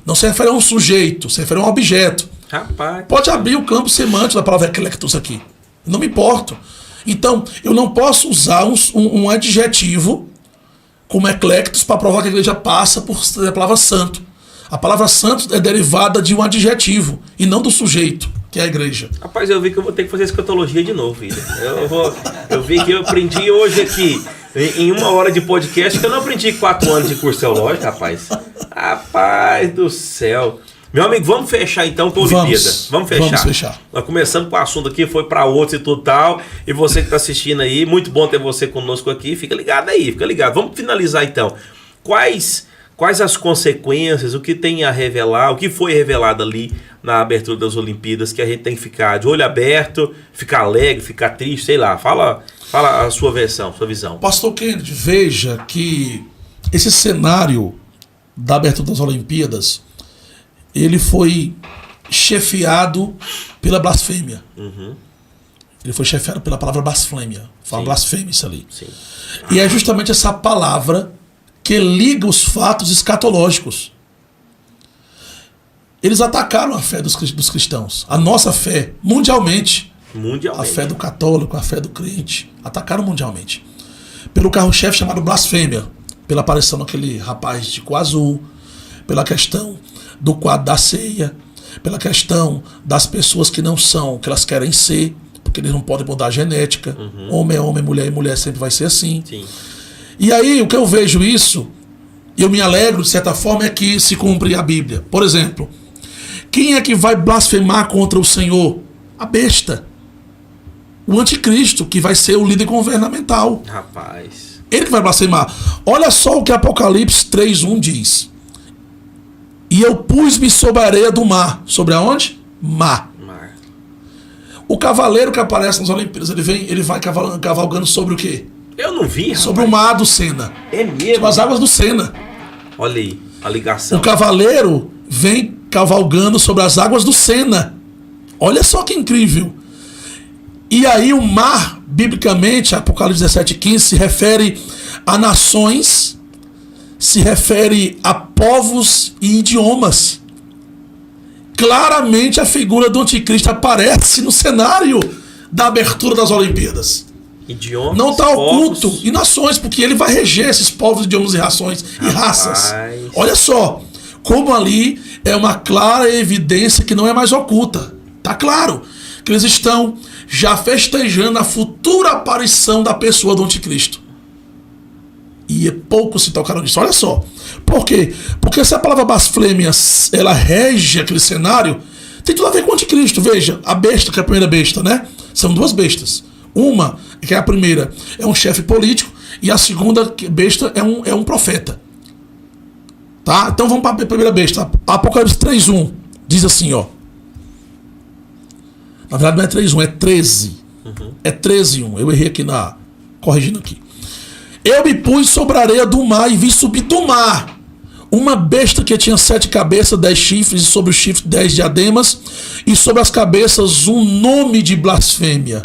Speaker 2: Não se refere a um sujeito, se refere a um objeto.
Speaker 1: Rapaz.
Speaker 2: Pode abrir o campo semântico da palavra eclectos aqui. Não me importo. Então, eu não posso usar um adjetivo como eclectos para provar que a igreja passa por a palavra santo. A palavra santo é derivada de um adjetivo e não do sujeito, que é a igreja.
Speaker 1: Rapaz, eu vi que eu vou ter que fazer escatologia de novo, filho. Eu vi que eu aprendi hoje aqui, em 1 hora de podcast, que eu não aprendi 4 anos de curso teológico, rapaz. Rapaz do céu. Meu amigo, vamos fechar então com a Olimpíada. Vamos fechar. Nós começando com o assunto aqui, foi para outros e tudo tal. E você que está assistindo aí, muito bom ter você conosco aqui. Fica ligado aí, fica ligado. Vamos finalizar então. Quais as consequências, o que tem a revelar, o que foi revelado ali na abertura das Olimpíadas, que a gente tem que ficar de olho aberto, ficar alegre, ficar triste, sei lá. Fala a sua versão, sua visão.
Speaker 2: Pastor Kennedy, veja que esse cenário da abertura das Olimpíadas, ele foi chefiado pela blasfêmia. Ele foi chefiado pela palavra blasfêmia. Fala blasfêmia isso ali.
Speaker 1: Sim.
Speaker 2: E é justamente essa palavra que liga os fatos escatológicos. Eles atacaram a fé dos cristãos, a nossa fé, mundialmente. A fé do católico, a fé do crente. Atacaram mundialmente. Pelo carro-chefe chamado blasfêmia. Pela aparição daquele rapaz de cor azul. Pela questão do quadro da ceia. Pela questão das pessoas que não são o que elas querem ser. Porque eles não podem mudar a genética. Homem é homem, mulher é mulher, sempre vai ser assim.
Speaker 1: Sim.
Speaker 2: E aí, o que eu vejo isso, e eu me alegro, de certa forma, é que se cumpre a Bíblia. Por exemplo, quem é que vai blasfemar contra o Senhor? A besta. O anticristo, que vai ser o líder governamental.
Speaker 1: Rapaz.
Speaker 2: Ele que vai blasfemar. Olha só o que Apocalipse 3:1 diz. E eu pus-me sobre a areia do mar. Sobre aonde? Mar. O cavaleiro que aparece nas Olimpíadas, ele vai cavalgando sobre o quê?
Speaker 1: Eu não vi, rapaz.
Speaker 2: Sobre o mar do Sena.
Speaker 1: É mesmo?
Speaker 2: Sobre as águas do Sena.
Speaker 1: Olha aí, a ligação.
Speaker 2: O cavaleiro vem cavalgando sobre as águas do Sena. Olha só que incrível. E aí o mar, biblicamente, Apocalipse 17:15, se refere a nações, se refere a povos e idiomas. Claramente a figura do anticristo aparece no cenário da abertura das Olimpíadas.
Speaker 1: Idiomas,
Speaker 2: não está oculto.
Speaker 1: povos.
Speaker 2: E nações, porque ele vai reger esses povos, idiomas e rações e raças. Olha só, como ali é uma clara evidência que não é mais oculta. Tá claro que eles estão já festejando a futura aparição da pessoa do anticristo. E poucos se tocaram nisso. Olha só. Por quê? Porque se a palavra blasfêmia ela rege aquele cenário, tem tudo a ver com o anticristo. Veja, a besta, que é a primeira besta, né? São duas bestas. Uma, que é a primeira, é um chefe político, e a segunda besta é um profeta. Tá? Então vamos para a primeira besta. Apocalipse 3:1 diz assim, ó. Na verdade não é 3:1, é 13. É 13:1. Eu errei aqui corrigindo aqui. Eu me pus sobre a areia do mar e vi subir do mar uma besta que tinha 7 cabeças, 10 chifres, e sobre os chifres 10 diademas, e sobre as cabeças um nome de blasfêmia.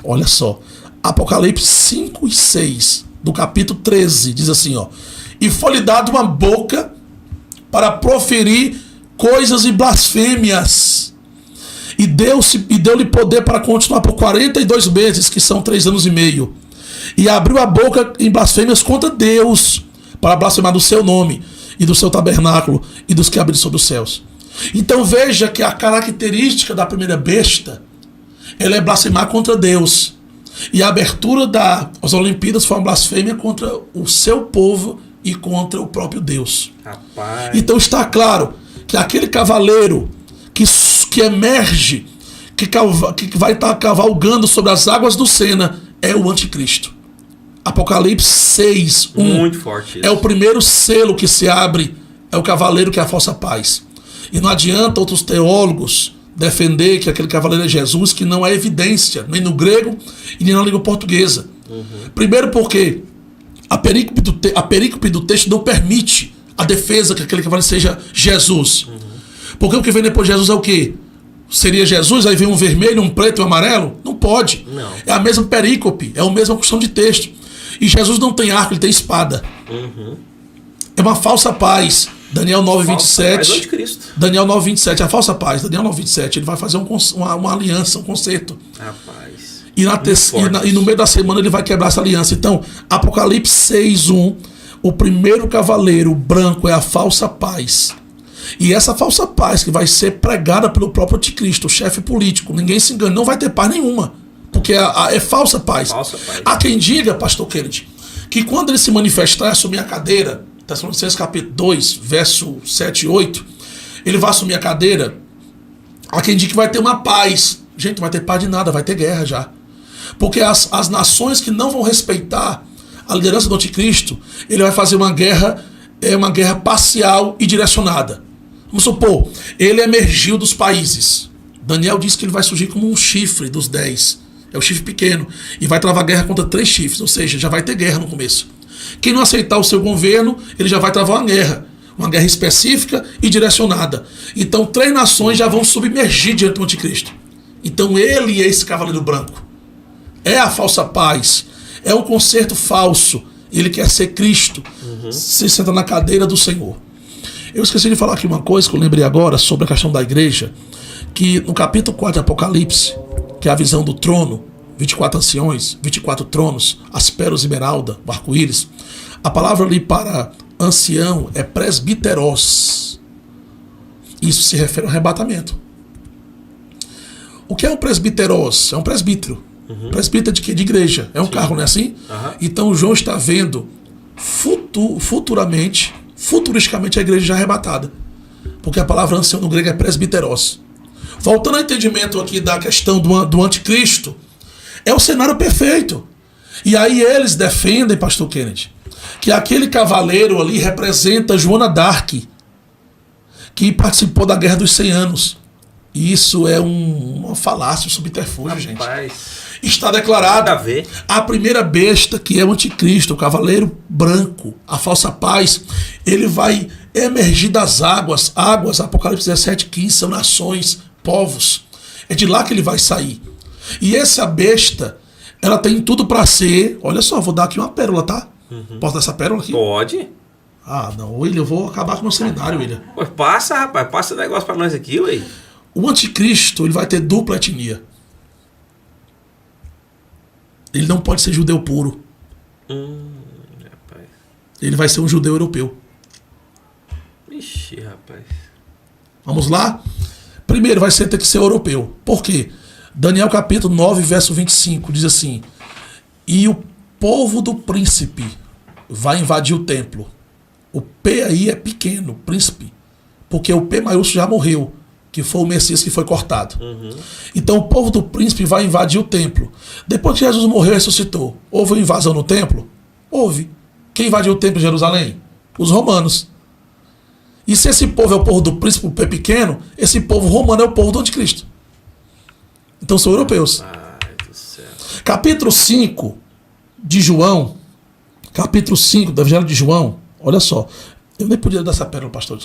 Speaker 2: Olha só. Apocalipse 5:6 do capítulo 13 diz assim, ó. E foi-lhe dado uma boca para proferir coisas e blasfêmias. E deu-lhe poder para continuar por 42 meses, que são 3 anos e meio. E abriu a boca em blasfêmias contra Deus, para blasfemar do seu nome, e do seu tabernáculo, e dos que habitam sobre os céus. Então veja que a característica da primeira besta, ela é blasfemar contra Deus. E a abertura das Olimpíadas foi uma blasfêmia contra o seu povo e contra o próprio Deus.
Speaker 1: Rapaz.
Speaker 2: Então está claro que aquele cavaleiro que emerge, que vai estar cavalgando sobre as águas do Sena, é o anticristo. Apocalipse 6:1.
Speaker 1: Muito forte isso.
Speaker 2: É o primeiro selo que se abre, é o cavaleiro que é a falsa paz. E não adianta outros teólogos defender que aquele cavaleiro é Jesus, que não há evidência, nem no grego e nem na língua portuguesa. Primeiro porque a perícope do texto não permite a defesa que aquele cavaleiro seja Jesus. Porque o que vem depois de Jesus é o quê? Seria Jesus, aí vem um vermelho, um preto e um amarelo? Não pode.
Speaker 1: Não.
Speaker 2: É a mesma perícope, é a mesma questão de texto. E Jesus não tem arco, ele tem espada. É uma falsa paz. Daniel 9:27. Daniel 9:27, a falsa paz. Daniel 9:27, ele vai fazer uma aliança, um concerto.
Speaker 1: Rapaz.
Speaker 2: E no meio da semana ele vai quebrar essa aliança. Então, Apocalipse 6:1, o primeiro cavaleiro branco é a falsa paz. E essa falsa paz que vai ser pregada pelo próprio anticristo, o chefe político, ninguém se engane, não vai ter paz nenhuma, porque é falsa paz.
Speaker 1: Falsa paz.
Speaker 2: Há quem diga, pastor Kennedy, que quando ele se manifestar e assumir a cadeira, Tessalonicenses capítulo 2, verso 7 e 8, ele vai assumir a cadeira, há quem diga que vai ter uma paz. Gente, não vai ter paz de nada, vai ter guerra já. Porque as nações que não vão respeitar a liderança do anticristo, ele vai fazer uma guerra parcial e direcionada. Vamos supor, ele emergiu dos países. Daniel diz que ele vai surgir como um chifre dos 10. É o chifre pequeno. E vai travar guerra contra 3 chifres. Ou seja, já vai ter guerra no começo. Quem não aceitar o seu governo, ele já vai travar uma guerra. Uma guerra específica e direcionada. Então 3 nações já vão submergir diante do anticristo. Então ele é esse cavaleiro branco. É a falsa paz. É um concerto falso. Ele quer ser Cristo. Se senta na cadeira do Senhor. Eu esqueci de falar aqui uma coisa que eu lembrei agora sobre a questão da igreja, que no capítulo 4 de Apocalipse, que é a visão do trono, 24 anciões, 24 tronos, as pérolas esmeralda, o arco-íris, a palavra ali para ancião é presbiteros. Isso se refere ao arrebatamento. O que é um presbiteros? É um presbítero. Presbítero de quê? De igreja. É um cargo, não é assim? Então João está vendo futuristicamente a igreja já é arrebatada. Porque a palavra ancião no grego é presbiteros. Voltando ao entendimento aqui da questão do anticristo, é o cenário perfeito. E aí eles defendem, pastor Kennedy, que aquele cavaleiro ali representa Joana d'Arc, que participou da Guerra dos 100 Anos. E isso é uma falácia, um subterfúgio, gente. Está declarado a primeira besta, que é o anticristo, o cavaleiro branco, a falsa paz, ele vai emergir das águas, Apocalipse 17:15, são nações, povos. É de lá que ele vai sair. E essa besta, ela tem tudo para ser, olha só, vou dar aqui uma pérola, tá? Posso dar essa pérola aqui?
Speaker 1: Pode.
Speaker 2: Ah, não, William, eu vou acabar com o meu seminário, William.
Speaker 1: Pois passa, rapaz, passa o negócio para nós aqui, ué.
Speaker 2: O anticristo, ele vai ter dupla etnia. Ele não pode ser judeu puro.
Speaker 1: Rapaz.
Speaker 2: Ele vai ser um judeu europeu.
Speaker 1: Ixi, rapaz.
Speaker 2: Vamos lá? Primeiro, ter que ser europeu. Por quê? Daniel capítulo 9, verso 25, diz assim: e o povo do príncipe vai invadir o templo. O P aí é pequeno, príncipe. Porque o P maiúsculo já morreu, que foi o Messias que foi cortado. Então o povo do príncipe vai invadir o templo. Depois que Jesus morreu e ressuscitou, houve uma invasão no templo? Houve. Quem invadiu o templo de Jerusalém? Os romanos. E se esse povo é o povo do príncipe, o P pequeno, esse povo romano é o povo do anticristo. Então são europeus.
Speaker 1: Ai, do céu.
Speaker 2: Capítulo 5 de João, capítulo 5 do Evangelho de João, olha só. Eu nem podia dar essa pérola, pastor.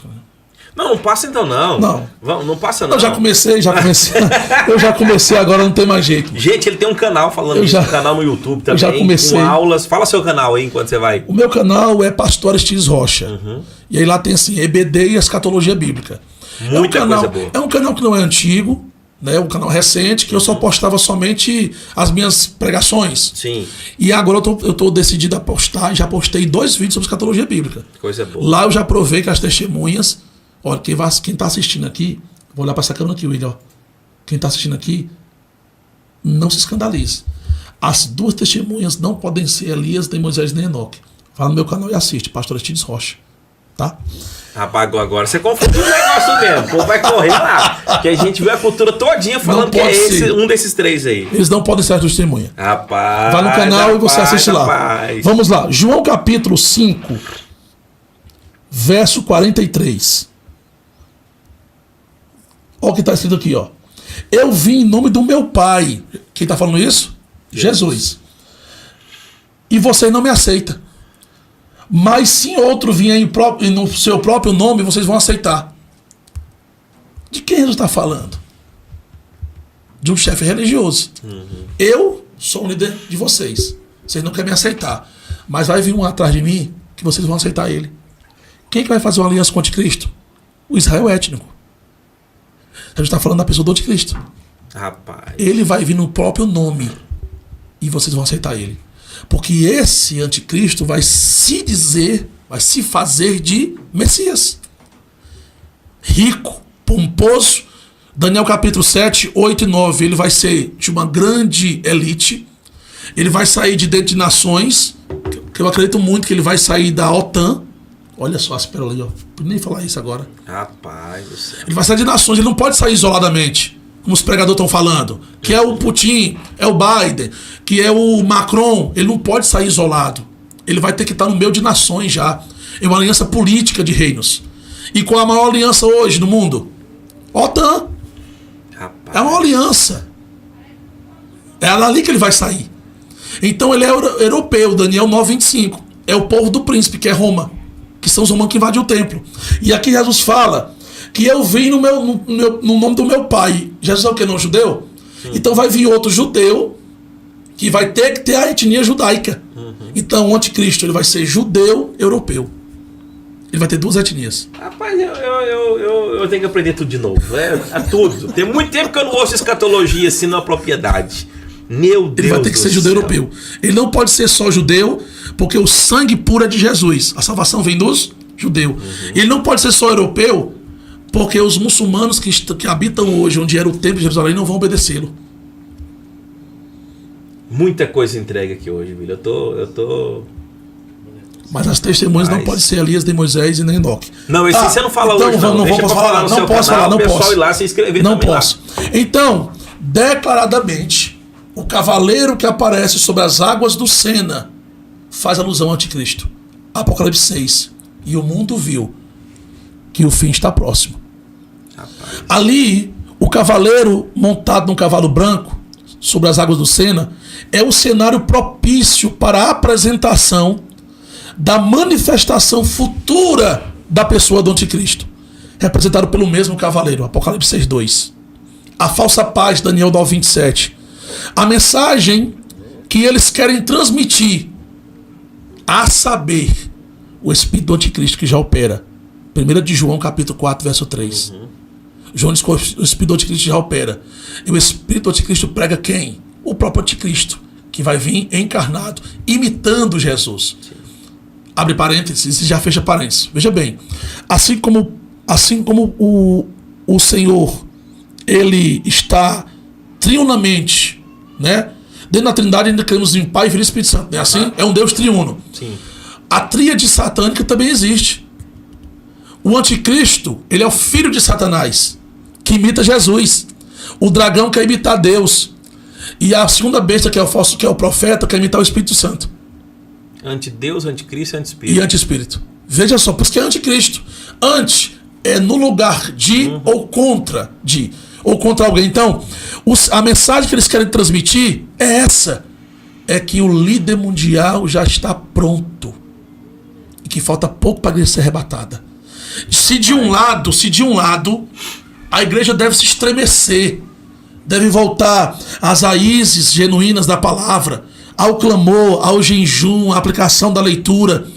Speaker 1: Não passa então não. Não passa não.
Speaker 2: Eu já comecei. Eu já comecei, agora não tem mais jeito.
Speaker 1: Gente, ele tem um canal falando isso, um canal no YouTube também.
Speaker 2: Eu já comecei.
Speaker 1: Com aulas. Fala seu canal aí enquanto você vai.
Speaker 2: O meu canal é Pastor Aristides Rocha. E aí lá tem assim, EBD e Escatologia Bíblica.
Speaker 1: Muita coisa boa.
Speaker 2: É um canal que não é antigo, né? Um canal recente, que eu só postava somente as minhas pregações.
Speaker 1: Sim.
Speaker 2: E agora eu tô decidido a postar, já postei 2 vídeos sobre Escatologia Bíblica.
Speaker 1: Coisa boa.
Speaker 2: Lá eu já provei que as testemunhas, olha, quem tá assistindo aqui, vou olhar para essa câmera aqui, William, ó. Quem tá assistindo aqui, não se escandalize. As 2 testemunhas não podem ser Elias, nem Moisés, nem Enoque. Vai no meu canal e assiste, Pastor Aristides Rocha. Tá?
Speaker 1: Rapaz, agora você confundiu o negócio mesmo. O povo vai correr lá. Que a gente viu a cultura todinha falando que é um desses 3 aí.
Speaker 2: Eles não podem ser testemunha.
Speaker 1: Rapaz.
Speaker 2: Vai no canal e você assiste lá. Vamos lá. João capítulo 5, verso 43. Olha o que está escrito aqui, ó. Eu vim em nome do meu Pai. Quem está falando isso? Jesus. E você não me aceita. Mas se outro vier no seu próprio nome, vocês vão aceitar. De quem Jesus está falando? De um chefe religioso. Eu sou o líder de vocês. Vocês não querem me aceitar. Mas vai vir um atrás de mim que vocês vão aceitar ele. Quem que vai fazer uma aliança com o anticristo? O Israel étnico. Jesus está falando da pessoa do anticristo.
Speaker 1: Rapaz.
Speaker 2: Ele vai vir no próprio nome e vocês vão aceitar ele. Porque esse anticristo vai se fazer de Messias. Rico, pomposo. Daniel capítulo 7, 8 e 9. Ele vai ser de uma grande elite. Ele vai sair de dentro de nações. Que eu acredito muito que ele vai sair da OTAN. Olha só as pérolas ali, ó. Não nem falar isso agora.
Speaker 1: Rapaz do céu.
Speaker 2: Ele vai sair de nações, ele não pode sair isoladamente. Como os pregadores estão falando, que é o Putin, é o Biden, que é o Macron, ele não pode sair isolado. Ele vai ter que estar no meio de nações já. É uma aliança política de reinos. E qual é a maior aliança hoje no mundo? OTAN.
Speaker 1: Rapaz.
Speaker 2: É uma aliança. É ali que ele vai sair. Então ele é europeu, Daniel 9:25. É o povo do príncipe, que é Roma. Que são os romanos que invadiram o templo. E aqui Jesus fala que eu vim no nome do meu Pai. Jesus é o que? Não judeu? Então vai vir outro judeu que vai ter que ter a etnia judaica. Então o anticristo ele vai ser judeu europeu. Ele vai ter 2 etnias.
Speaker 1: Rapaz, eu tenho que aprender tudo de novo. É tudo. Tem muito tempo que eu não ouço escatologia assim na propriedade. Meu Deus.
Speaker 2: Ele vai ter que ser judeu europeu. Ele não pode ser só judeu, porque o sangue puro é de Jesus. A salvação vem dos judeus. Ele não pode ser só europeu, porque os muçulmanos que habitam hoje, onde era o templo de Jerusalém, não vão obedecê-lo.
Speaker 1: Muita coisa entregue aqui hoje, William. Eu tô
Speaker 2: Mas as testemunhas não podem ser Elias, nem Moisés e nem Enoque.
Speaker 1: Não, esse você não fala
Speaker 2: então,
Speaker 1: hoje, não. Deixa
Speaker 2: posso falar,
Speaker 1: no seu canal, o pessoal ir lá se inscrever
Speaker 2: não
Speaker 1: também
Speaker 2: posso.
Speaker 1: Lá.
Speaker 2: Então, declaradamente, o cavaleiro que aparece sobre as águas do Sena faz alusão ao anticristo. Apocalipse 6. E o mundo viu que o fim está próximo.
Speaker 1: Rapaz.
Speaker 2: Ali, o cavaleiro montado num cavalo branco sobre as águas do Sena é o cenário propício para a apresentação da manifestação futura da pessoa do anticristo, representado pelo mesmo cavaleiro, Apocalipse 6:2. A falsa paz, Daniel 9:27. A mensagem que eles querem transmitir, a saber, o espírito do anticristo que já opera. 1 de João, capítulo 4, verso 3. João diz que o espírito do anticristo já opera. E o espírito do anticristo prega quem? O próprio anticristo, que vai vir encarnado, imitando Jesus. Sim. Abre parênteses e já fecha parênteses. Veja bem, assim como o Senhor, ele está triunamente, né? Dentro da Trindade ainda cremos em Pai, Filho e Espírito Santo, não é assim? É um Deus triuno.
Speaker 1: Sim.
Speaker 2: A tríade satânica também existe. O anticristo, ele é o filho de Satanás, que imita Jesus. O dragão quer imitar Deus. E a segunda besta, que é o falso, que é o profeta, quer imitar o Espírito Santo.
Speaker 1: Antideus, anticristo e antiespírito.
Speaker 2: E antiespírito. Veja só, por isso que é anticristo. Anti é no lugar de ou contra de. Ou contra alguém. Então, a mensagem que eles querem transmitir é essa. É que o líder mundial já está pronto. E que falta pouco para a igreja ser arrebatada. Se de um lado, a igreja deve se estremecer. Deve voltar às raízes genuínas da palavra, ao clamor, ao jejum, à aplicação da leitura.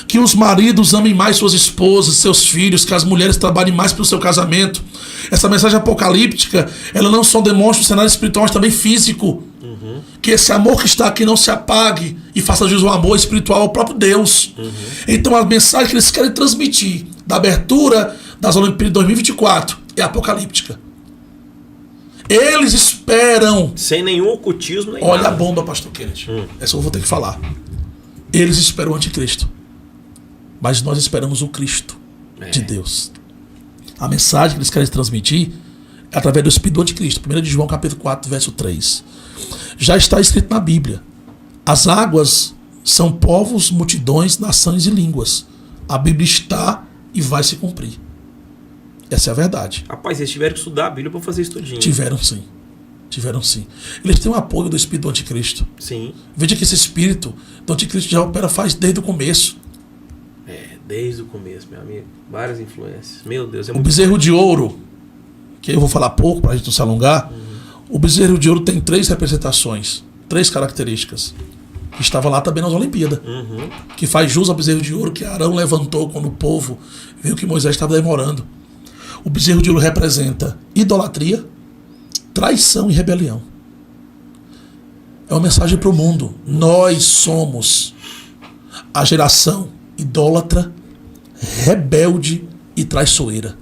Speaker 2: Que os maridos amem mais suas esposas, seus filhos, que as mulheres trabalhem mais pelo seu casamento. Essa mensagem apocalíptica, ela não só demonstra o cenário espiritual, mas também físico. Que esse amor que está aqui não se apague e faça jus ao amor espiritual ao próprio Deus. Então a mensagem que eles querem transmitir da abertura das Olimpíadas 2024 é apocalíptica. Eles esperam.
Speaker 1: Sem nenhum ocultismo nem
Speaker 2: Olha
Speaker 1: nada.
Speaker 2: a bomba, pastor Kennedy. Essa eu vou ter que falar. Eles esperam o anticristo. Mas nós esperamos o Cristo de Deus. A mensagem que eles querem transmitir é através do Espírito do Anticristo. 1 de João, capítulo 4, verso 3. Já está escrito na Bíblia. As águas são povos, multidões, nações e línguas. A Bíblia está e vai se cumprir. Essa é a verdade.
Speaker 1: Rapaz, eles tiveram que estudar a Bíblia para fazer estudinho.
Speaker 2: Tiveram sim. Tiveram sim. Eles têm o apoio do Espírito do Anticristo.
Speaker 1: Sim.
Speaker 2: Veja que esse Espírito do Anticristo já opera faz desde o começo.
Speaker 1: Desde o começo, meu amigo. Várias influências. Meu Deus, é
Speaker 2: muito... O bezerro de ouro, que eu vou falar pouco para a gente não se alongar. O bezerro de ouro tem 3 representações, 3 características. Que estava lá também nas Olimpíadas. Que faz jus ao bezerro de ouro que Arão levantou quando o povo viu que Moisés estava demorando. O bezerro de ouro representa idolatria, traição e rebelião. É uma mensagem para o mundo. Nós somos a geração idólatra, rebelde e traiçoeira.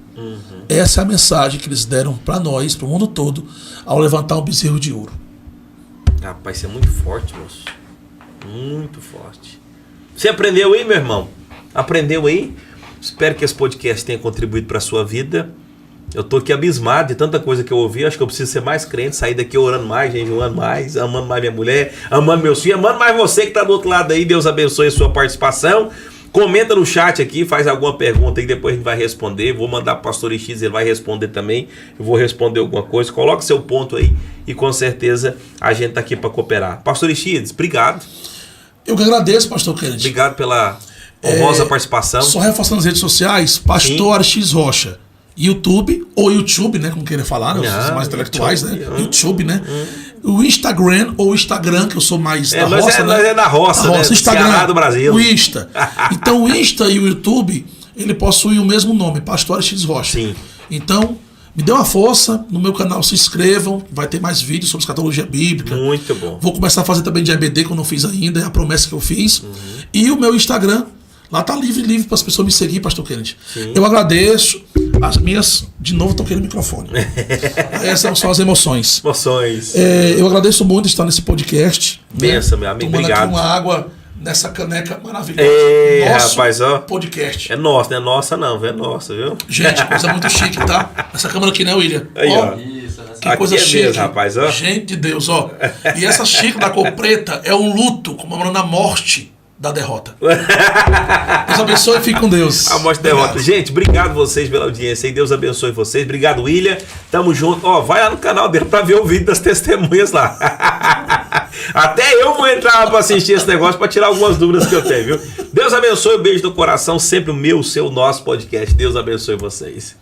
Speaker 2: Essa é a mensagem que eles deram para nós, para o mundo todo, ao levantar um bezerro de ouro.
Speaker 1: Rapaz, isso é muito forte, moço. Muito forte. Você aprendeu aí, meu irmão? Aprendeu aí? Espero que esse podcast tenha contribuído para a sua vida. Eu tô aqui abismado de tanta coisa que eu ouvi. Acho que eu preciso ser mais crente, sair daqui orando mais, jejuando mais, amando mais minha mulher, amando meus filhos, amando mais você que tá do outro lado aí. Deus abençoe a sua participação. Comenta no chat aqui, faz alguma pergunta aí, depois a gente vai responder. Vou mandar pro pastor X, ele vai responder também. Eu vou responder alguma coisa. Coloca seu ponto aí e com certeza a gente tá aqui para cooperar. Pastor X, obrigado.
Speaker 2: Eu que agradeço, pastor Kennedy.
Speaker 1: Obrigado pela honrosa participação.
Speaker 2: Só reforçando as redes sociais, pastor Aristides Rocha. YouTube, ou YouTube, né? Como querer falar, né? Os mais intelectuais,
Speaker 1: YouTube,
Speaker 2: né? YouTube, né? O Instagram, ou Instagram, que eu sou mais da roça, né?
Speaker 1: Nós é da roça, né?
Speaker 2: Instagram,
Speaker 1: Ceará do Brasil.
Speaker 2: O Insta. Então, o Insta e o YouTube, ele possui o mesmo nome, Pastor Aristides Rocha.
Speaker 1: Sim.
Speaker 2: Então, me dê uma força, no meu canal se inscrevam, vai ter mais vídeos sobre escatologia bíblica.
Speaker 1: Muito bom.
Speaker 2: Vou começar a fazer também de EBD, que eu não fiz ainda, é a promessa que eu fiz. E o meu Instagram, lá tá livre para as pessoas me seguir, pastor Kennedy.
Speaker 1: Sim.
Speaker 2: Eu agradeço. As minhas, de novo, estão querendo microfone. Essas são as emoções.
Speaker 1: Emoções.
Speaker 2: Eu agradeço muito estar nesse podcast.
Speaker 1: Benção, meu amigo.
Speaker 2: Tomando
Speaker 1: Obrigado.
Speaker 2: aqui uma água nessa caneca maravilhosa.
Speaker 1: Nosso rapaz, ó,
Speaker 2: podcast.
Speaker 1: É nosso, não é nossa não, é nossa, viu?
Speaker 2: Gente, coisa muito chique, tá? Essa câmera aqui, né, William?
Speaker 1: Aí, ó.
Speaker 3: Isso,
Speaker 2: Que
Speaker 1: Aqui
Speaker 2: coisa
Speaker 1: é
Speaker 2: chique.
Speaker 1: mesmo, rapaz, ó.
Speaker 2: Gente de Deus, ó. E essa xícara da cor preta é um luto comemorando a morte da derrota. Deus abençoe e fique com Deus.
Speaker 1: A morte da derrota. Gente, obrigado vocês pela audiência e Deus abençoe vocês. Obrigado, William. Tamo junto. Ó, vai lá no canal dele pra ver o vídeo das testemunhas lá. Até eu vou entrar pra assistir esse negócio pra tirar algumas dúvidas que eu tenho, viu? Deus abençoe, um beijo do coração. Sempre o meu, o seu, o nosso podcast. Deus abençoe vocês.